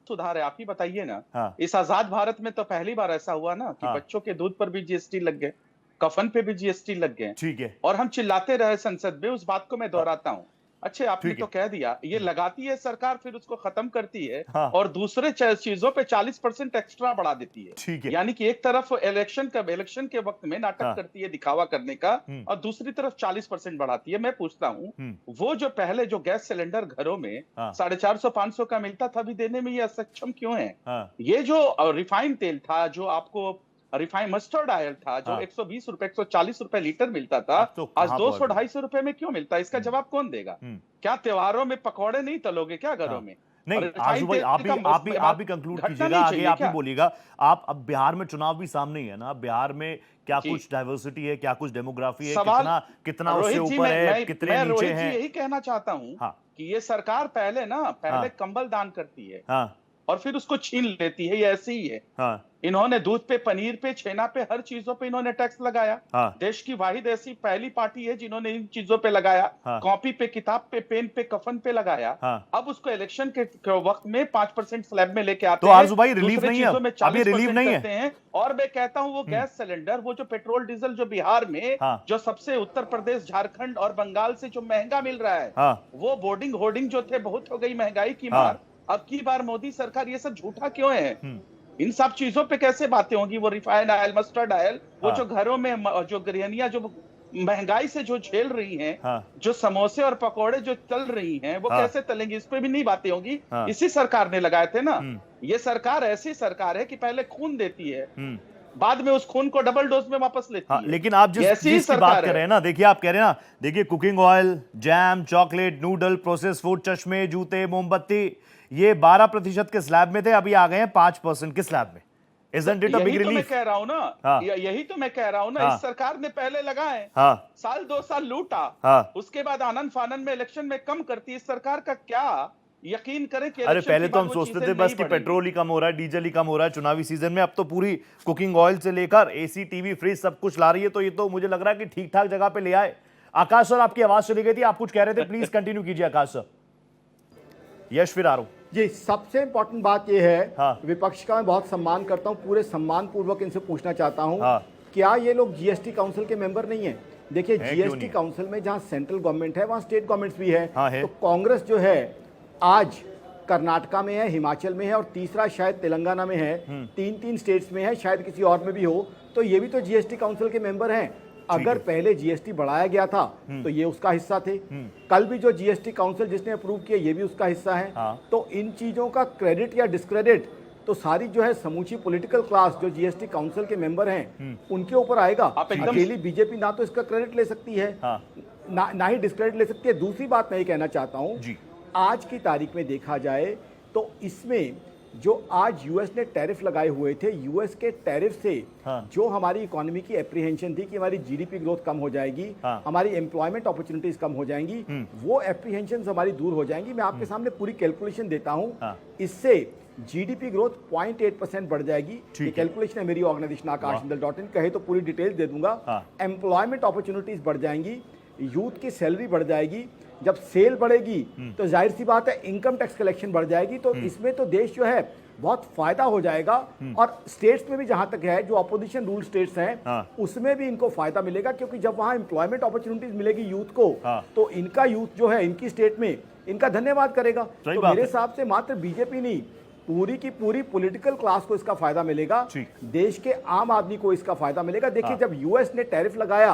सुधार है, आप ही बताइए ना। इस आजाद भारत में तो पहली बार ऐसा हुआ ना कि बच्चों के दूध पर भी जीएसटी लग गए, कफन पे भी जीएसटी लग गए।
ठीक है।
और हम चिल्लाते रहे संसद में, उस बात को मैं दोहराता हूं। अच्छे, आपने तो कह दिया, ये लगाती है सरकार, फिर उसको खत्म करती है और दूसरे चीजों पे 40% एक्स्ट्रा बढ़ा देती है।
ठीक है।
यानी कि एक तरफ इलेक्शन के वक्त में नाटक करती है दिखावा करने का, और दूसरी तरफ 40% बढ़ाती है। मैं पूछता हूं, वो जो पहले जो गैस सिलेंडर घरों में 450-500 का मिलता था, अभी देने में ये असक्षम क्यों है? ये जो रिफाइंड तेल था, जो आपको रिफाइंड मस्टर्ड ऑयल था, जो 120 रुपए 140 रुपए लीटर मिलता था, आज 200-250 रुपए में क्यों मिलता है? इसका जवाब कौन देगा? क्या त्योहारों में पकौड़े नहीं तलोगे क्या घरों में?
नहीं आजू भाई, आप भी कंक्लूड कीजिएगा, आगे आप ही बोलिएगा। आप अब बिहार में चुनाव भी सामने ही है ना, बिहार में क्या कुछ डाइवर्सिटी है, क्या कुछ डेमोग्राफी है, कितना उससे ऊपर है, कितने नीचे हैं?
यही कहना चाहता हूँ कि ये सरकार पहले कंबल दान करती है और फिर उसको छीन लेती है, ये ऐसे ही है। इन्होंने दूध पे, पनीर पे, छेना पे, हर चीजों पे इन्होंने टैक्स लगाया। देश की वाहिद ऐसी पहली पार्टी है जिन्होंने इन चीजों पे लगाया, कॉपी पे, किताब पे, पेन पे, कफन पे लगाया। अब उसको इलेक्शन के वक्त में 5% स्लैब में लेके आते
हैं। तो आरजू भाई रिलीफ नहीं है, अभी रिलीफ नहीं है।
और मैं कहता हूँ वो गैस सिलेंडर, वो जो पेट्रोल डीजल जो बिहार में जो सबसे उत्तर प्रदेश, झारखंड और बंगाल से जो महंगा मिल रहा है, वो बोर्डिंग होर्डिंग जो थे, बहुत हो गई महंगाई की मार। अब की बार मोदी सरकार ये सब झूठा क्यों है? इन सब चीजों पे कैसे बातें होंगी? वो रिफाइंड ऑयल, मस्टर्ड ऑयल, वो जो घरों में जो गृहणियां जो महंगाई से जो झेल रही हैं,
हाँ।
जो समोसे और पकौड़े जो तल रही हैं, वो कैसे तलेंगी, इस पे भी नहीं बातें होंगी। इसी सरकार ने लगाए थे ना। ये सरकार ऐसी सरकार है कि पहले खून देती है, बाद में उस खून को डबल डोज में वापस लेती है।
लेकिन आप जिसकी बात कर रहे हैं ना, देखिए आप कह रहे हैं ना, देखिए cooking oil, jam, chocolate, noodle, process food, चश्मे, जूते, मोमबत्ती, ये 12% के स्लैब में थे, अभी आ गए हैं 5% के स्लैब में। Isn't it a big
यही तो मैं
relief?
कह रहा हूं ना, यही तो मैं कह रहा हूं ना। इस सरकार ने पहले लगाए, साल 2 साल लूटा, उसके बाद आनंद फानन में इलेक्शन में कम करती। इस सरकार का क्या यकीन करें कि
अरे पहले तो हम सोचते थे बस कि पेट्रोल ही कम हो रहा है, डीजल ही कम हो रहा है चुनावी सीजन में, अब तो पूरी कुकिंग ऑयल से लेकर एसी, टीवी, फ्रिज सब कुछ ला रही है। तो ये तो मुझे लग रहा है कि ठीक ठाक जगह पे ले आए। आकाश सर, आपकी आवाज चली गई थी, आप कुछ कह रहे थे, प्लीज कंटिन्यू कीजिए आकाश सर। यश, फिर आ रहा हूं
जी। सबसे इंपॉर्टेंट बात यह है, विपक्ष का मैं बहुत सम्मान करता हूं, पूरे सम्मान पूर्वक इनसे पूछना चाहता हूं, क्या ये लोग जीएसटी काउंसिल के मेंबर नहीं है? देखिए, जीएसटी काउंसिल में जहां सेंट्रल गवर्नमेंट है वहां स्टेट गवर्नमेंट्स भी है। तो कांग्रेस जो है आज कर्नाटका में है, हिमाचल में है और तीसरा शायद तेलंगाना में है, 3 स्टेट्स में है, शायद किसी और में भी हो। तो ये भी तो जीएसटी काउंसिल के मेंबर हैं। अगर पहले जीएसटी बढ़ाया गया था तो ये उसका हिस्सा थे। कल भी जो जीएसटी काउंसिल जिसने अप्रूव किया ये भी उसका हिस्सा है। तो इन चीजों का क्रेडिट या डिस्क्रेडिट तो सारी जो है समूची पॉलिटिकल क्लास जो जीएसटी काउंसिल के मेंबर हैं उनके ऊपर आएगा। अकेली बीजेपी ना तो इसका क्रेडिट ले सकती है, ना ही डिस्क्रेडिट ले सकती है। दूसरी बात मैं ये कहना चाहता हूं, आज की तारीख में देखा जाए तो इसमें जो आज यूएस ने टैरिफ लगाए हुए थे, यूएस के टैरिफ से जो हमारी इकोनॉमी की एप्रीहेंशन थी कि हमारी जीडीपी ग्रोथ कम हो जाएगी, हमारी एम्प्लॉयमेंट अपॉर्चुनिटीज कम हो जाएंगी, वो एप्रीहेंशन हमारी दूर हो जाएंगी। मैं आपके सामने पूरी कैलकुलेशन देता हूं, इससे जीडीपी ग्रोथ 0.8% बढ़ जाएगी। ये कैलकुलेशन है मेरी ऑर्गेनाइजेशन akashjindal.in, कहे तो पूरी डिटेल दे दूंगा। एम्प्लॉयमेंट अपॉर्चुनिटीज बढ़ जाएंगी, यूथ की सैलरी बढ़ जाएगी। जब सेल बढ़ेगी तो जाहिर सी बात है इनकम टैक्स कलेक्शन बढ़ जाएगी। तो इसमें तो देश जो है बहुत फायदा हो जाएगा। और स्टेट्स में भी जहां तक है, जो अपोजिशन रूल स्टेट्स हैं उसमें भी इनको फायदा मिलेगा, क्योंकि जब वहां एम्प्लॉयमेंट अपॉर्चुनिटीज मिलेगी यूथ को, तो इनका यूथ जो है इनकी स्टेट में इनका धन्यवाद करेगा। तो मेरे हिसाब से मात्र बीजेपी नहीं, पूरी की पूरी पॉलिटिकल क्लास को इसका फायदा मिलेगा, देश के आम आदमी को इसका फायदा मिलेगा। देखिए, जब यूएस ने टैरिफ लगाया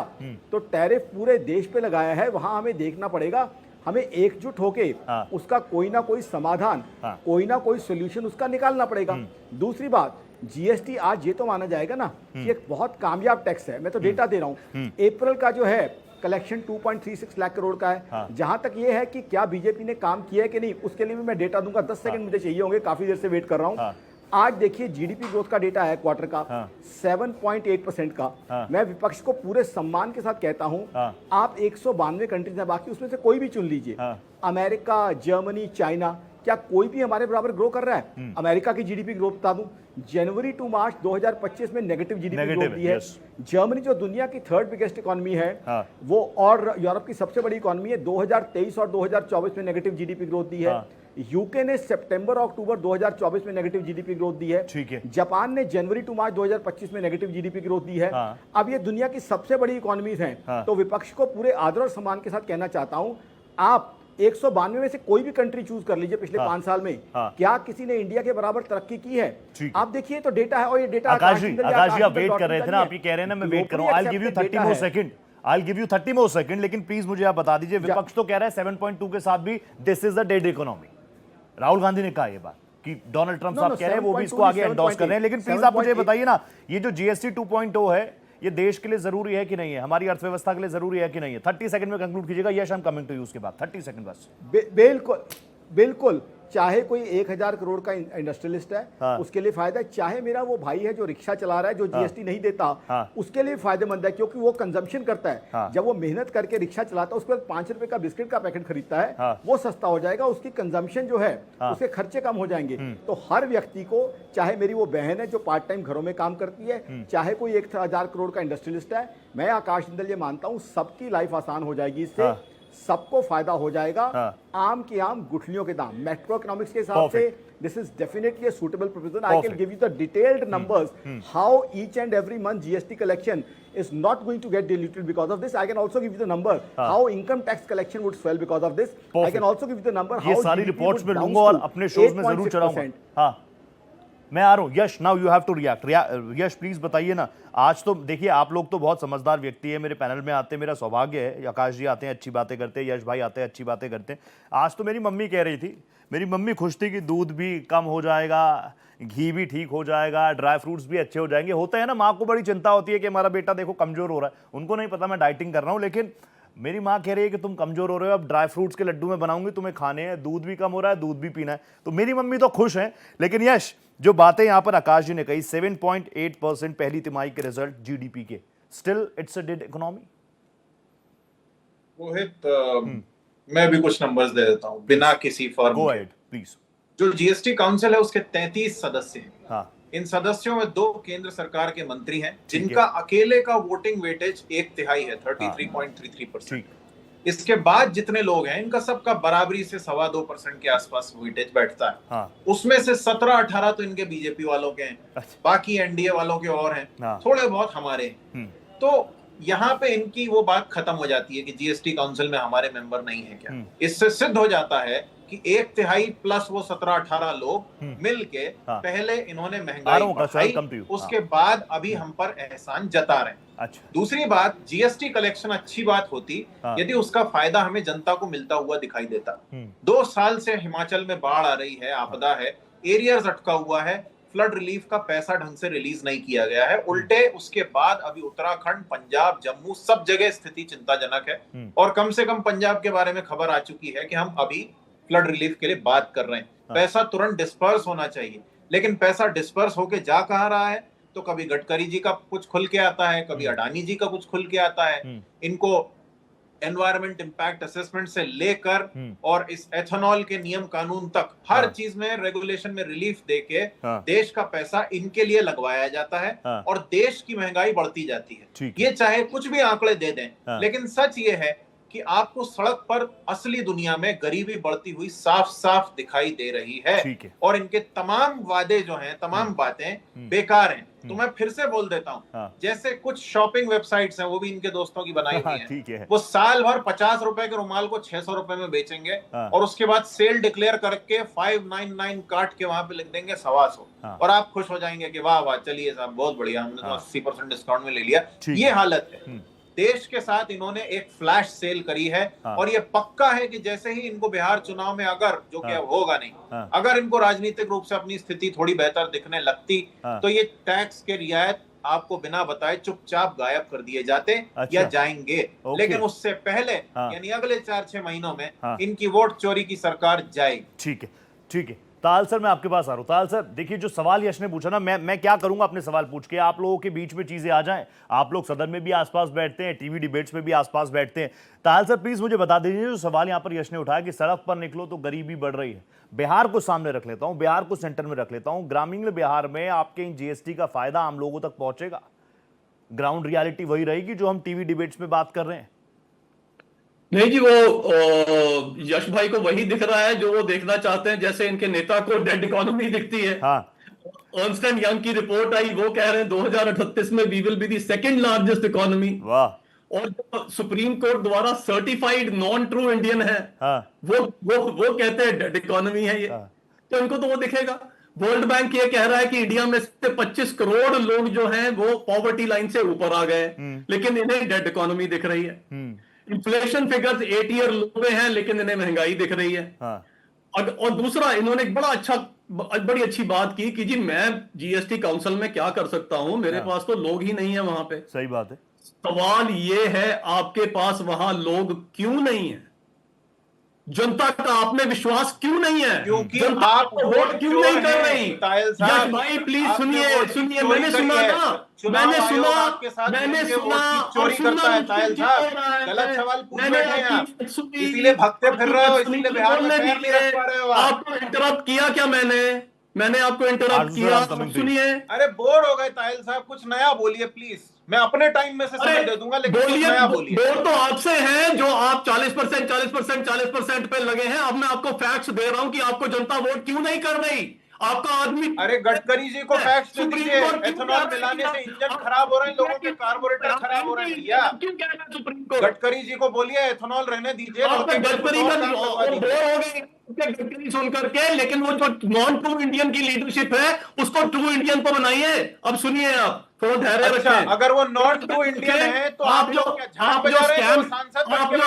तो टैरिफ पूरे देश पे लगाया है, वहां हमें देखना पड़ेगा, हमें एकजुट होके उसका कोई ना कोई समाधान, कोई ना कोई सोल्यूशन उसका निकालना पड़ेगा। दूसरी बात, जीएसटी आज ये तो माना जाएगा ना कि एक बहुत कामयाब टैक्स है। मैं तो डेटा दे रहा हूं, अप्रैल का जो है कलेक्शन 2.36 लाख करोड़ का है। जहां तक ये है कि क्या बीजेपी ने काम किया है कि नहीं, उसके लिए भी मैं डेटा दूंगा। 10 सेकंड मुझे चाहिए होंगे, काफी देर से वेट कर रहा हूं। आज देखिए जीडीपी ग्रोथ का डेटा है क्वार्टर का 7.8% का। मैं विपक्ष को पूरे सम्मान के साथ कहता हूं, आप 192 कंट्रीज हैं, बाकी उसमें से कोई भी चुन लीजिए, अमेरिका, जर्मनी, चाइना, क्या कोई भी हमारे बराबर ग्रो कर रहा है? अमेरिका की जीडीपी ग्रोथ बता दूं, जनवरी टू मार्च 2025 में नेगेटिव जीडीपी ग्रोथ दी है। जर्मनी जो दुनिया की 3rd बिगेस्ट इकोनॉमी है वो, और यूरोप की सबसे बड़ी इकोनॉमी है, 2023 और 2024 में नेगेटिव जीडीपी ग्रोथ दी है। यूके ने सितंबर और अक्टूबर 2024 में नेगेटिव जीडीपी ग्रोथ दी है। जापान ने जनवरी टू मार्च 2025 में नेगेटिव जीडीपी ग्रोथ दी है। अब ये दुनिया की सबसे बड़ी इकोनॉमीज हैं। तो विपक्ष को पूरे आदर और सम्मान के साथ कहना चाहता हूं, आप 192 में से कोई भी कंट्री चूज कर लीजिए पिछले 5 साल में, क्या किसी ने इंडिया के बराबर तरक्की की है? आप देखिए तो डेटा है, और ये डेटा
आकाश जी आप वेट कर रहे थे ना, आप ये कह रहे हैं ना मैं वेट कर रहा हूं। I'll give you 30 more second, लेकिन प्लीज मुझे आप बता दीजिए, विपक्ष तो कह रहा है 7.2 के साथ भी this is the dead economy. Rahul Gandhi ने कहा ये बात कि डोनाल्ड ट्रंप साहब कह रहे हैं, वो भी इसको आगे एंडोर्स कर रहे हैं। लेकिन प्लीज आप मुझे बताइए ना, ये जो जीएसटी 2.0 है, ये देश के लिए जरूरी है कि नहीं है, हमारी अर्थव्यवस्था के लिए जरूरी है कि नहीं है? 30 सेकंड में कंक्लूड कीजिएगा। Yash, I am coming to you उसके बाद 30 सेकंड बस।
बिल्कुल बिल्कुल, चाहे कोई 1000 करोड़ का इंडस्ट्रियलिस्ट है उसके लिए फायदा है, चाहे मेरा वो भाई है जो रिक्शा चला रहा है जो जीएसटी नहीं देता उसके लिए फायदेमंद है, क्योंकि वो कंजम्पशन करता है। जब वो मेहनत करके रिक्शा चलाता है उसके बाद 5 रुपए का बिस्किट का पैकेट खरीदता है, वो सस्ता हो जाएगा, उसकी कंजम्पशन जो है उसके खर्चे कम हो जाएंगे। तो हर व्यक्ति को, चाहे मेरी वो बहन है जो पार्ट टाइम घरों में काम करती है, चाहे कोई 1000 करोड़ का इंडस्ट्रियलिस्ट है, मैं आकाश जिंदल ये मानता हूं सबकी लाइफ आसान हो जाएगी, इससे सबको फायदा हो जाएगा। आम के आम गुठलियों के दाम, मैक्रो इकोनॉमिक्स के हिसाब से this is definitely a suitable provision. I can give you the detailed numbers how each and every month GST collection is not going to get diluted because of this. I can also give you the number how income tax collection would swell because of this. I can also give you the number how
ये सारी reports में लूंगा और अपने shows में जरूर चलाऊंगा। मैं आ रहा हूँ Yash, now you have to react. Yash please बताइए ना, आज तो देखिए आप लोग तो बहुत समझदार व्यक्ति है, मेरे पैनल में आते हैं, मेरा सौभाग्य है, आकाश जी आते हैं अच्छी बातें करते हैं, यश भाई आते हैं अच्छी बातें करते हैं। आज तो मेरी मम्मी कह रही थी, मेरी मम्मी खुश थी कि दूध भी कम हो जाएगा, घी भी ठीक हो जाएगा, ड्राई फ्रूट्स भी अच्छे हो जाएंगे। होता है ना, माँ को बड़ी चिंता होती है कि हमारा बेटा देखो कमजोर हो रहा है। उनको नहीं पता मैं डाइटिंग कर रहा हूँ, लेकिन मेरी माँ कह रही है कि तुम कमजोर हो रहे हो, अब ड्राई फ्रूट्स के लड्डू में बनाऊंगी, तुम्हें खाने हैं, दूध भी कम हो रहा है, दूध भी पीना है। तो मेरी मम्मी तो खुश है। लेकिन यश, जो बातें यहां पर आकाश जी ने कही, 7.8% पहली तिमाही के रिजल्ट जीडीपी के, still it's a dead economy.
Rohit, मैं भी कुछ नंबर्स दे देता हूं बिना किसी फर्म
गो अहेड प्लीज।
जो जीएसटी काउंसिल है उसके 33 सदस्य हैं।
हाँ।
इन सदस्यों में 2 केंद्र सरकार के मंत्री हैं, जिनका अकेले का वोटिंग वेटेज 1/3 है, 33.33%। इसके बाद जितने लोग हैं, इनका सबका बराबरी से 2.25% के आसपास वेटेज बैठता है।
हाँ।
उसमें से 17-18 तो इनके बीजेपी वालों के हैं, बाकी एनडीए वालों के और हैं, थोड़े बहुत हमारे हैं। तो यहाँ पे इनकी वो बात खत्म हो जाती है कि जीएसटी काउंसिल में हमारे मेंबर नहीं है क्या। इससे सिद्ध हो जाता है कि 1/3 प्लस वो 17-18 लोग मिलके पहले इन्होंने महंगाई बढ़ाई, उसके बाद अभी हम पर एहसान जता रहे हैं।
अच्छा।
दूसरी बात, जीएसटी कलेक्शन अच्छी बात होती यदि उसका फायदा हमें जनता को मिलता हुआ दिखाई देता। 2 साल से हिमाचल में बाढ़ आ रही है, आपदा है, एरियर्स अटका हुआ है, फ्लड रिलीफ का पैसा ढंग से रिलीज नहीं किया गया है। उल्टे उसके बाद अभी उत्तराखंड, पंजाब, जम्मू सब जगह स्थिति चिंताजनक है। और कम से कम पंजाब के बारे में खबर आ चुकी है कि हम अभी फ्लड रिलीफ के लिए बात कर रहे हैं। पैसा तुरंत डिस्पर्स होना चाहिए, लेकिन पैसा डिस्पर्स होके जा कहाँ रहा है? तो कभी गडकरी जी का कुछ खुल के आता है, कभी अडानी जी का कुछ खुल के आता है। इनको एनवायरमेंट इंपैक्ट असेसमेंट से लेकर और इस एथेनॉल के नियम कानून तक हर चीज में रेगुलेशन में रिलीफ देके देश का पैसा इनके लिए लगवाया जाता है और देश की महंगाई बढ़ती जाती है। ये चाहे कुछ भी आंकड़े दे दें, लेकिन सच ये है कि आपको सड़क पर असली दुनिया में गरीबी बढ़ती हुई साफ साफ दिखाई दे रही है। और इनके तमाम वादे जो हैं, तमाम बातें बेकार हैं। तो मैं फिर से बोल देता हूं, जैसे कुछ शॉपिंग वेबसाइट्स हैं, वो भी इनके दोस्तों की बनाई हुई हैं, वो साल भर 50 रुपए के रुमाल को 600 रुपए में बेचेंगे और उसके बाद सेल डिक्लेयर करके 599 काट के वहां पे लिख देंगे 125। और आप खुश हो जाएंगे कि वाह वाह, चलिए साहब बहुत बढ़िया, हमने तो 80% डिस्काउंट में ले लिया। ये हालत है देश के साथ। इन्होंने एक फ्लैश सेल करी है और ये पक्का है कि जैसे ही इनको बिहार चुनाव में, अगर जो कि अब होगा नहीं, अगर इनको राजनीतिक रूप से अपनी स्थिति थोड़ी बेहतर दिखने लगती, तो ये टैक्स के रियायत आपको बिना बताए चुपचाप गायब कर दिए जाते या जाएंगे। लेकिन उससे पहले यानी अगले 4-6 महीनों में इनकी वोट चोरी की सरकार जाएगी।
ठीक है, ठीक है। ताल सर, मैं आपके पास आ रहा हूं। ताल सर, देखिए जो सवाल यश ने पूछा ना, मैं क्या करूंगा अपने सवाल पूछ के, आप लोगों के बीच में चीजें आ जाएं। आप लोग सदन में भी आसपास बैठते हैं, टीवी डिबेट्स में भी आसपास बैठते हैं। ताल सर प्लीज मुझे बता दीजिए, जो सवाल यहां पर यश ने उठाया कि सड़क पर निकलो तो गरीबी बढ़ रही है, बिहार को सामने रख लेता हूं, बिहार को सेंटर में रख लेता हूं। ग्रामीण बिहार में आपके इन जीएसटी का फायदा आम लोगों तक पहुंचेगा? ग्राउंड रियलिटी वही रहेगी जो हम टीवी डिबेट्स में बात कर रहे हैं?
नहीं जी, वो यश भाई को वही दिख रहा है जो वो देखना चाहते हैं। जैसे इनके नेता को डेड इकोनॉमी दिखती है। अर्नस्ट एंड यंग की रिपोर्ट आई, वो कह रहे हैं 2038 में we will be the second largest economy. वाह। और जो सुप्रीम कोर्ट द्वारा सर्टिफाइड नॉन ट्रू इंडियन है, वो कहते हैं डेड इकोनॉमी है ये। तो इनको तो वो दिखेगा। वर्ल्ड बैंक ये कह रहा है कि इंडिया में से 25 करोड़ लोग जो हैं वो पॉवर्टी लाइन से ऊपर आ गए, लेकिन इन्हें डेड इकोनॉमी दिख रही है। इन्फ्लेशन फिगर्स 8 ईयर लो पे हैं, लेकिन इन्हें महंगाई दिख रही है। और दूसरा, इन्होंने एक बड़ी अच्छी बात की कि जी मैं जीएसटी काउंसिल में क्या कर सकता हूं, मेरे पास तो लोग ही नहीं है वहां पे।
सही बात है।
सवाल ये है, आपके पास वहां लोग क्यों नहीं है? जनता का आप में विश्वास क्यों नहीं है?
क्योंकि आप
वोट क्यों नहीं कर रही?
यश
भाई प्लीज सुनिए, मैंने सुना था,
चोरी करता है तायल साहब। गलत सवाल पूछ रहे हैं आप, इसीलिए भगते फिर रहे हो, इसीलिए बिहार में पैर नहीं रख पा रहे हो।
आपको इंटरप्ट किया क्या? मैंने आपको इंटरप्ट किया? सुनिए।
अरे बोर हो गए तायल साहब, कुछ नया बोलिए प्लीज। मैं अपने टाइम में से समय दे दूंगा, लेकिन कुछ नया बोलिए।
बोर तो आपसे है जो आप 40% पे लगे हैं। अब मैं आपको फैक्ट्स दे रहा हूं कि आपको जनता वोट क्यों नहीं कर रही। आपका आदमी।
अरे गडकरी जी को फैक्ट्स दे दीजिए, एथेनॉल मिलाने से इंजन खराब हो रहे हैं, लोगों के कार्बोरेटर खराब हो रहे हैं भैया।
क्यों कहना सुप्रीम कोर्ट?
गडकरी जी को बोलिए एथेनॉल रहने दीजिए,
गडकरी गडकरी सुन करके, लेकिन वो जो नॉन ट्रू इंडियन की लीडरशिप है उसको ट्रू इंडियन को बनाइए। अब सुनिए, आप थोड़ा धैर्य रखें।
अगर वो नॉन ट्रू इंडियन है तो आप जो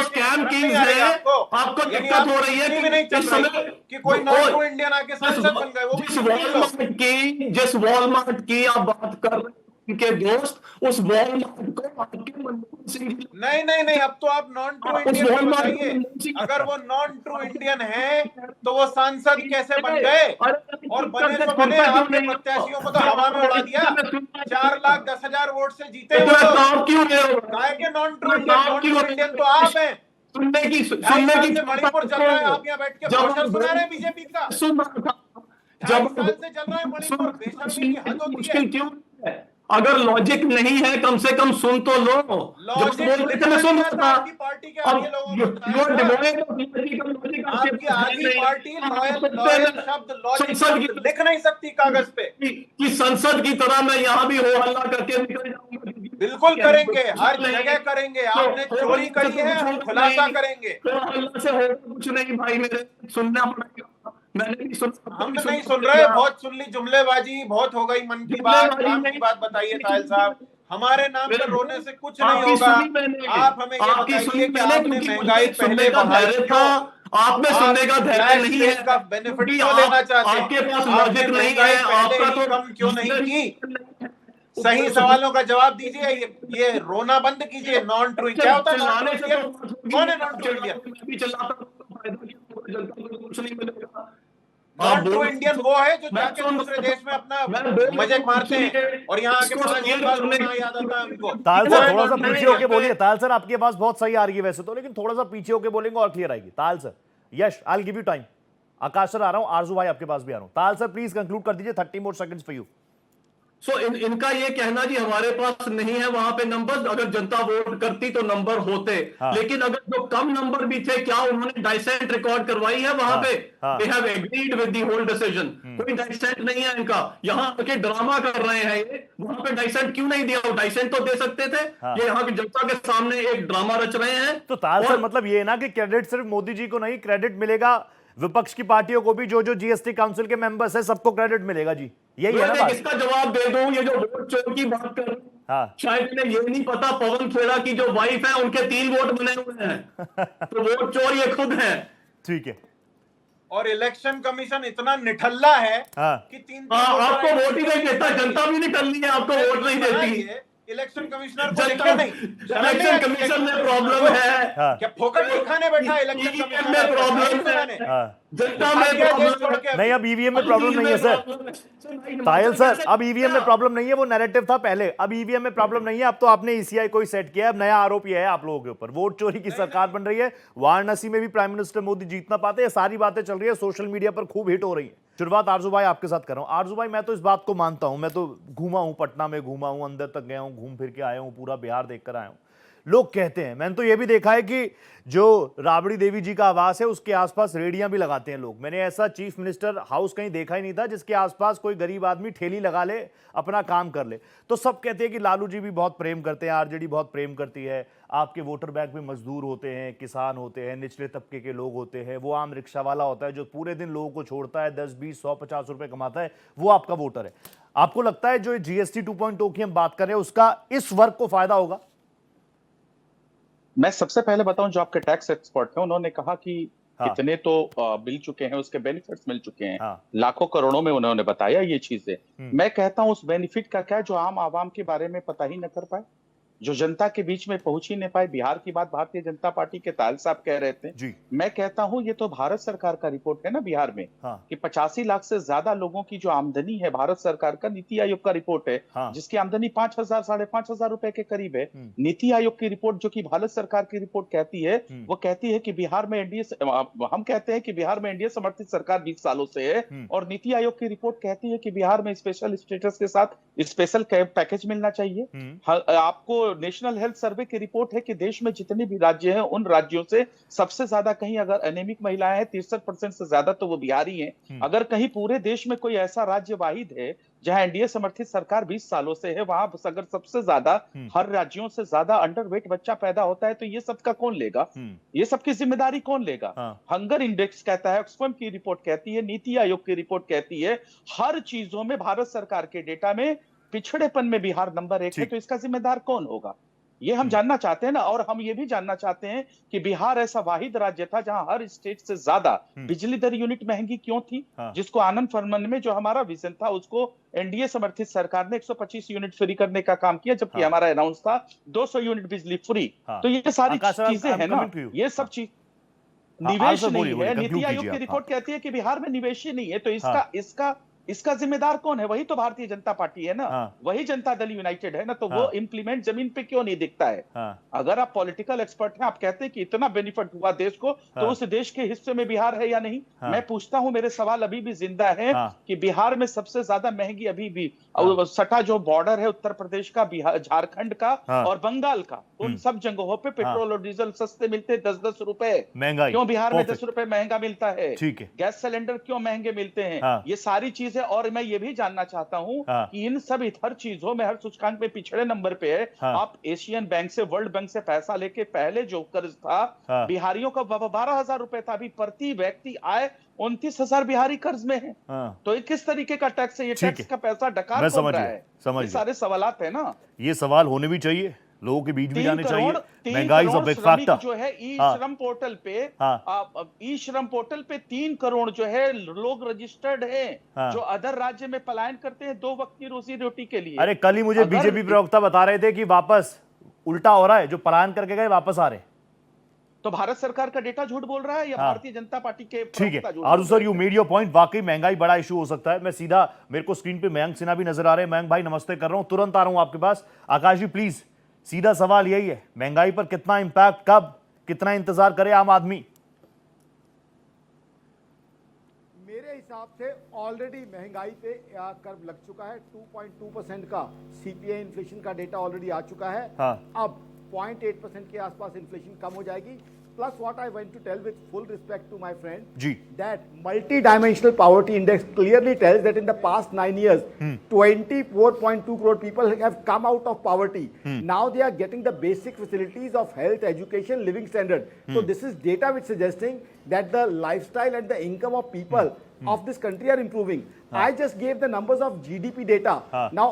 स्कैम किंग्स है, आपको दिक्कत हो रही है
कि कोई नॉन ट्रू इंडियन आके सांसद बन गए। वो
जिस वॉलमार्ट की आप बात कर रहे हैं उनके दोस्त, उस वॉलमार्ट को आपके मनमोहन सिंह जी
नहीं, अब तो आप नॉन ट्रू इंडियन बताइए। अगर वो नॉन ट्रू इंडियन है तो वो सांसद कैसे बन गए? और बने तो बने, आपने प्रत्याशियों को तो हवा में उड़ा दिया। 4,10,000 वोट से जीते हुए काहे के नॉन ट्रू इंडियन तो आप हैं।
सुनने की
मणिपुर चल रहा है, आप यहाँ बैठ के भाषण सुना रहे हैं बीजेपी का।
जब
से चल रहा है मणिपुर, बेशर्मी की हद होती है।
क्यों है? अगर लॉजिक नहीं है कम से कम सुन तो लो।
आपकी आधी पार्टी लॉयल शब्द लॉजिक लिख नहीं सकती कागज पे
कि संसद की तरह मैं यहाँ भी हो हल्ला करके निकल जाऊंगा।
बिल्कुल करेंगे, हर जगह करेंगे। आपने चोरी करी है, हम खुलासा करेंगे।
हल्ला से होगा कुछ नहीं भाई, मेरे सुनना पड़ेगा। मैंने भी
हम नहीं सुन रहे, बहुत सुन ली जुमलेबाजी, बहुत हो गई मन की बात, काम की बात बताइए ताहिल साहब। हमारे नाम पर रोने से कुछ नहीं होगा। आप हमें ये बताइए कि आपने महंगाई पहले बढ़ाई क्यों?
आप में सुनने का धैर्य नहीं है,
का बेनिफिट क्यों लेना चाहते?
आपके पास लॉजिक नहीं है, आपका तो
कम क्यों नहीं की? सही सवालों का जवाब दीजिए। ये रोना बंद कीजिए। नॉन ट्रू क्या होता है? कौन है नॉन ट्रू इंडियन?
कुछ नहीं मिलेगा।
नॉन ट्रू इंडियन वो है जो जाके दूसरे देश में अपना मजे मारते हैं और यहाँ आके 5 साल रोना याद आता है उनको।
ताल सर थोड़ा सा पीछे होके बोलिए। ताल सर आपकी आवाज बहुत सही आ रही है वैसे तो, लेकिन थोड़ा सा पीछे होके बोलेंगे और क्लियर आएगी। Tal sir, Yash I will give you time. Akash sir आ रहा हूं, आरजू भाई आपके पास भी आ रहा हूं। ताल सर प्लीज कंक्लूड कर दीजिए, 30 मोर सेकंड्स फॉर यू।
इनका ये कहना जी हमारे पास नहीं है वहां पे नंबर, अगर जनता वोट करती तो नंबर होते। लेकिन अगर जो कम नंबर भी थे, क्या उन्होंने डाइसेंट रिकॉर्ड करवाई है वहां पे? They have agreed with the whole decision. कोई डाइसेंट नहीं है इनका। यहाँ आके ड्रामा कर रहे हैं ये। वहां पे डाइसेंट क्यों नहीं दिया? डाइसेंट तो दे सकते थे। ये यहाँ की जनता के सामने एक ड्रामा रच रहे हैं।
तो ताल सर मतलब ये ना कि क्रेडिट सिर्फ मोदी जी को नहीं, क्रेडिट मिलेगा विपक्ष की पार्टियों को भी, जो जीएसटी काउंसिल के मेंबर्स है सबको क्रेडिट मिलेगा जी। यही है ना?
इसका जवाब दे दूं, ये जो वोट चोर की बात कर रहे हैं, शायद इन्हें ये नहीं पता पवन खेड़ा की जो वाइफ है उनके 3 वोट बने हुए हैं। तो वोट चोर ये खुद है।
ठीक है।
और इलेक्शन कमीशन इतना निठल्ला है कि 3
आपको वोट ही नहीं देता, जनता भी निठल्ली है, आपको वोट नहीं देती।
इलेक्शन कमिश्नर को लिखे नहीं।
इलेक्शन कमीशन में प्रॉब्लम है।
क्या फोकट नहीं खाने बैठा इलेक्शन कमीशन
में प्रॉब्लम है, जनता में प्रॉब्लम
नहीं। अब ईवीएम में प्रॉब्लम नहीं है सर। तायल सर अब ईवीएम में प्रॉब्लम नहीं है, वो नैरेटिव था पहले। अब ईवीएम में प्रॉब्लम नहीं है, अब तो आपने ईसीआई को ही सेट किया है। अब नया आरोप यह है आप लोगों के ऊपर, वोट चोरी की सरकार बन रही है। वाराणसी में भी प्राइम मिनिस्टर मोदी जीत ना पाते। ये सारी बातें चल रही है, सोशल मीडिया पर खूब हिट हो रही है। शुरुआत आरजू भाई आपके साथ कर रहा हूं। आरजू भाई मैं तो इस बात को मानता हूं, मैं तो घूमा हूं, पटना में घूमा हूं, अंदर तक गया हूं, घूम फिर के आया हूं, पूरा बिहार देखकर आया हूं। लोग कहते हैं, मैंने तो यह भी देखा है कि जो राबड़ी देवी जी का आवास है उसके आसपास रेडियां भी लगाते हैं लोग। मैंने ऐसा चीफ मिनिस्टर हाउस कहीं देखा ही नहीं था जिसके आसपास कोई गरीब आदमी ठेली लगा ले, अपना काम कर ले। तो सब कहते हैं कि लालू जी भी बहुत प्रेम करते हैं, आरजेडी बहुत प्रेम करती है। आपके वोटर बैंक में मजदूर होते हैं, किसान होते हैं, निचले तबके के लोग होते हैं, वो आम रिक्शा वाला होता है जो पूरे दिन लोगों को छोड़ता है, 10, 20, 100, 50 रुपए कमाता है, वो आपका वोटर है। आपको लगता है जो जीएसटी 2.0 की हम बात कर रहे हैं उसका इस वर्ग को फायदा होगा?
मैं सबसे पहले बताऊं, जो आपके टैक्स एक्सपर्ट हैं उन्होंने कहा कि कितने तो मिल चुके हैं, उसके बेनिफिट्स मिल चुके हैं, लाखों करोड़ों में उन्होंने बताया ये चीजें। मैं कहता हूं उस बेनिफिट का क्या जो आम आवाम के बारे में पता ही न कर पाए, जो जनता के बीच में पहुंच ही नहीं पाए। बिहार की बात भारतीय जनता पार्टी के तायल साहब कह रहे थे जी। मैं कहता हूं ये तो भारत सरकार का रिपोर्ट है ना बिहार में, कि 85 लाख से ज्यादा लोगों की जो आमदनी है, भारत सरकार का नीति आयोग का रिपोर्ट है, जिसकी आमदनी 5,000 साढ़े 5,000 रुपए के करीब है। नीति आयोग की रिपोर्ट जो कि भारत सरकार की रिपोर्ट कहती है, वो कहती है कि बिहार में एनडीए, हम कहते हैं कि बिहार में एनडीए समर्थित सरकार 20 सालों से है, और नीति आयोग की रिपोर्ट कहती है कि बिहार में स्पेशल स्टेटस के साथ स्पेशल पैकेज मिलना चाहिए। आपको नेशनल हेल्थ सर्वे की रिपोर्ट है कि देश में जितने भी राज्य हैं उन राज्यों से सबसे ज्यादा कहीं अगर एनेमिक महिलाएं हैं 63% से ज्यादा तो वो बिहारी हैं। अगर कहीं पूरे देश में कोई ऐसा राज्य वाहिद है जहां एनडीए समर्थित सरकार 20 सालों से है, वहां अगर सबसे ज्यादा हर राज्यों से ज्यादा अंडरवेट बच्चा पैदा होता है तो ये सबका कौन लेगा? ये सबकी जिम्मेदारी कौन लेगा? हंगर इंडेक्स कहता है, ऑक्सफैम की रिपोर्ट कहती है, नीति आयोग की रिपोर्ट कहती है, हर चीजों में भारत सरकार के डेटा में पिछड़ेपन में बिहार नंबर 1 है। तो इसका जिम्मेदार कौन होगा? ये हम जानना चाहते हैं ना। और हम ये भी जानना चाहते हैं कि बिहार ऐसा वाहिद राज्य था जहां हर स्टेट से ज्यादा बिजली दर यूनिट महंगी क्यों थी? जिसको आनंद फरमान में जो हमारा विजन था उसको एनडीए समर्थित सरकार ने 125 यूनिट फ्री करने का काम किया, जबकि हमारा अनाउंस था 200 यूनिट बिजली फ्री। तो ये सारी चीजें हैं ना, ये सब चीज निवेश नहीं है। नीति आयोग की रिपोर्ट कहती है कि बिहार में निवेश ही नहीं है। तो इसका जिम्मेदार कौन है? वही तो भारतीय जनता पार्टी है ना, वही जनता दल यूनाइटेड है ना। तो वो इंप्लीमेंट जमीन पे क्यों नहीं दिखता है? अगर आप पॉलिटिकल एक्सपर्ट हैं, आप कहते हैं कि इतना बेनिफिट हुआ देश को, तो उस देश के हिस्से में बिहार है या नहीं? मैं पूछता हूं, मेरे सवाल अभी भी जिंदा है कि बिहार में सबसे ज्यादा महंगी अभी भी सटा जो बॉर्डर है उत्तर प्रदेश का, बिहार, झारखंड का और बंगाल का, उन सब जगहों पे पेट्रोल और डीजल सस्ते मिलते हैं, 10-10 रुपए।
महंगाई
क्यों बिहार में 10 रुपए महंगा मिलता है?
ठीक है।
गैस सिलेंडर क्यों महंगे मिलते हैं? ये सारी चीजें। और मैं ये भी जानना चाहता हूं कि इन सब हर चीजों में, हर सूचकांक में पिछड़े नंबर पे है। आप एशियन बैंक से, वर्ल्ड बैंक से पैसा लेके पहले जो कर्ज था बिहारियों का 12,000 रुपए था, अभी प्रति व्यक्ति आय 29,000 बिहारी कर्ज में है। तो ये किस तरीके का टैक्स है? ये टैक्स का पैसा डकार कौन रहा है? ये सारे सवालात है ना,
ये सवाल होने भी चाहिए, लोगों के बीच भी जाने चाहिए। महंगाई इज अ बिग फैक्टर
जो है ई श्रम पोर्टल पे, ई श्रम पोर्टल पे 3 करोड़ जो है लोग रजिस्टर्ड हैं जो अदर राज्य में पलायन करते हैं 2 वक्त की रोजी रोटी के लिए।
अरे कल ही मुझे बीजेपी प्रवक्ता बता रहे थे कि वापस उल्टा हो रहा है, जो पलायन करके गए वापस आ रहे।
तो भारत सरकार का डेटा झूठ बोल रहा है या भारतीय जनता पार्टी के?
ठीक है आरजू sir, you made your point. वाकई महंगाई बड़ा इशू हो सकता है। मैं सीधा, मेरे को स्क्रीन पे मयंक सिन्हा भी नजर आ रहे हैं। मयंक भाई नमस्ते कर रहा हूं, तुरंत आ रहा हूं आपके पास। आकाश जी प्लीज, सीधा सवाल यही है, महंगाई पर कितना इंपैक्ट, कब, कितना इंतजार करे आम आदमी?
मेरे हिसाब से ऑलरेडी महंगाई पे कर्व लग चुका है। 2.2% का सीपीआई इन्फ्लेशन का डेटा ऑलरेडी आ चुका है। अब 0.8% के आसपास इन्फ्लेशन कम हो जाएगी। Plus, what I want to tell with full respect to my friend, that multi-dimensional poverty index clearly tells that in the past 9 years, 24.2 crore people have come out of poverty. Now they are getting the basic facilities of health, education, living standard. So this is data which suggesting that the lifestyle and the income of people of this country are improving. I just gave the numbers of GDP data. Now,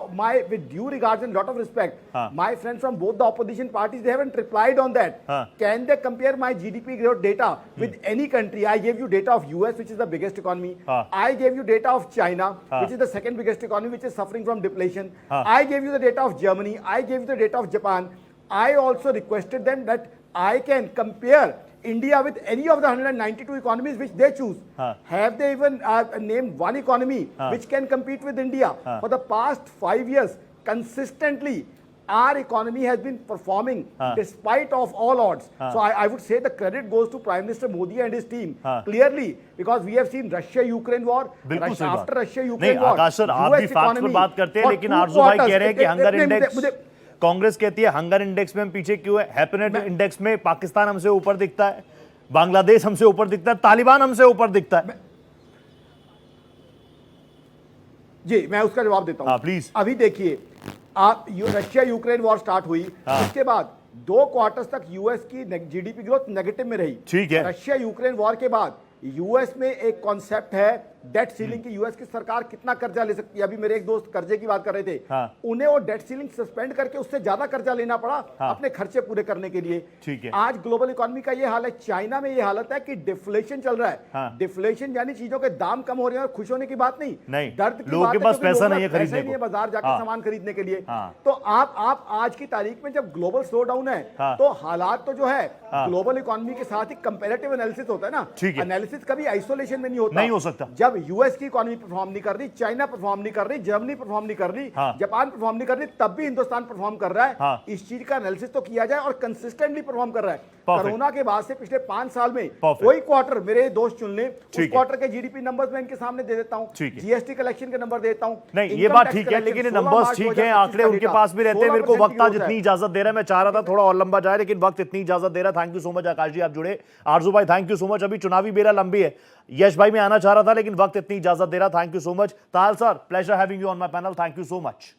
with due regards and lot of respect, my friends from both the opposition parties, they haven't replied on that. Can they compare my GDP growth data with any country? I gave you data of US, which is the biggest economy. I gave you data of China, which is the second biggest economy, which is suffering from deflation. I gave you the data of Germany. I gave you the data of Japan. I also requested them that I can compare India with any of the 192 economies which they choose. Have they even named one economy which can compete with India? For the past 5 years, consistently, our economy has been performing despite of all odds. So I would say the credit goes to Prime Minister Modi and his team. Clearly, because we have seen Russia-Ukraine war, after Russia-Ukraine war,
Akash sir आप भी facts पर बात करते हैं, लेकिन आरजू भाई कह रहे हैं कि हंगर इंडेक्स, कांग्रेस कहती है हंगर इंडेक्स में हम पीछे क्यों है? हैप्पीनेस इंडेक्स में पाकिस्तान हमसे ऊपर दिखता है, बांग्लादेश हमसे ऊपर दिखता है, तालिबान हमसे ऊपर दिखता है।
जी मैं उसका जवाब देता हूं
प्लीज।
अभी देखिए, आप रशिया यूक्रेन वॉर स्टार्ट हुई, उसके बाद 2 क्वार्टर्स तक यूएस की जीडीपी ग्रोथ नेगेटिव में रही।
ठीक है।
रशिया यूक्रेन वॉर के बाद यूएस में एक कॉन्सेप्ट है डेट सीलिंग की। यूएस की सरकार कितना कर्जा ले सकती है? अभी मेरे एक दोस्त कर्जे की बात कर रहे थे, उन्हें वो डेट सीलिंग सस्पेंड करके उससे ज्यादा कर्जा लेना पड़ा अपने खर्चे पूरे करने के लिए।
ठीक है।
आज ग्लोबल इकोनॉमी का ये हाल है, चाइना में ये हालत है कि डिफ्लेशन चल रहा है। डिफ्लेशन यानी चीजों के दाम कम हो रहे हैं, और खुश होने की बात नहीं, दर्द की बात है,
पास पैसा नहीं है खरीदने
को, बाजार जाकर सामान खरीदने के लिए। तो आप आज की तारीख में जब ग्लोबल स्लो डाउन है, तो हालात तो जो है ग्लोबल इकोनॉमी के साथ ही कंपैरेटिव एनालिसिस होता है ना। एनालिसिस कभी आइसोलेशन में नहीं होता,
नहीं हो सकता।
जब जब यूएस की इकोनॉमी परफॉर्म नहीं कर रही, चाइना परफॉर्म नहीं कर रही, जर्मनी परफॉर्म नहीं कर रही, जापान परफॉर्म नहीं कर रही, तब भी हिंदुस्तान परफॉर्म कर रहा है। इस चीज का एनालिसिस तो किया जाए और कंसिस्टेंटली परफॉर्म कर रहा है। कोरोना के बाद से पिछले 5 साल में कोई क्वार्टर मेरे दोस्त चुन ले, उस क्वार्टर के जीडीपी नंबर्स मैं इनके सामने दे देता हूं, जीएसटी कलेक्शन के नंबर देता हूं।
नहीं, ये बात ठीक है, लेकिन नंबर्स ठीक है, आंकड़े उनके पास भी रहते हैं। मेरे को वक्त आज इतनी इजाजत दे रहा है, मैं चाह रहा था थोड़ा और लंबा जाए, लेकिन वक्त इतनी इजाजत दे रहा है। थैंक यू सो मच आकाश जी, आप जुड़े। आरजू भाई थैंक यू सो मच। अभी चुनावी बेरा लंबी है। यश भाई मैं आना चाह रहा था, लेकिन वक्त इतनी इजाजत दे रहा। Thank you so much. Tal sir, pleasure having you on my panel. Thank you so much.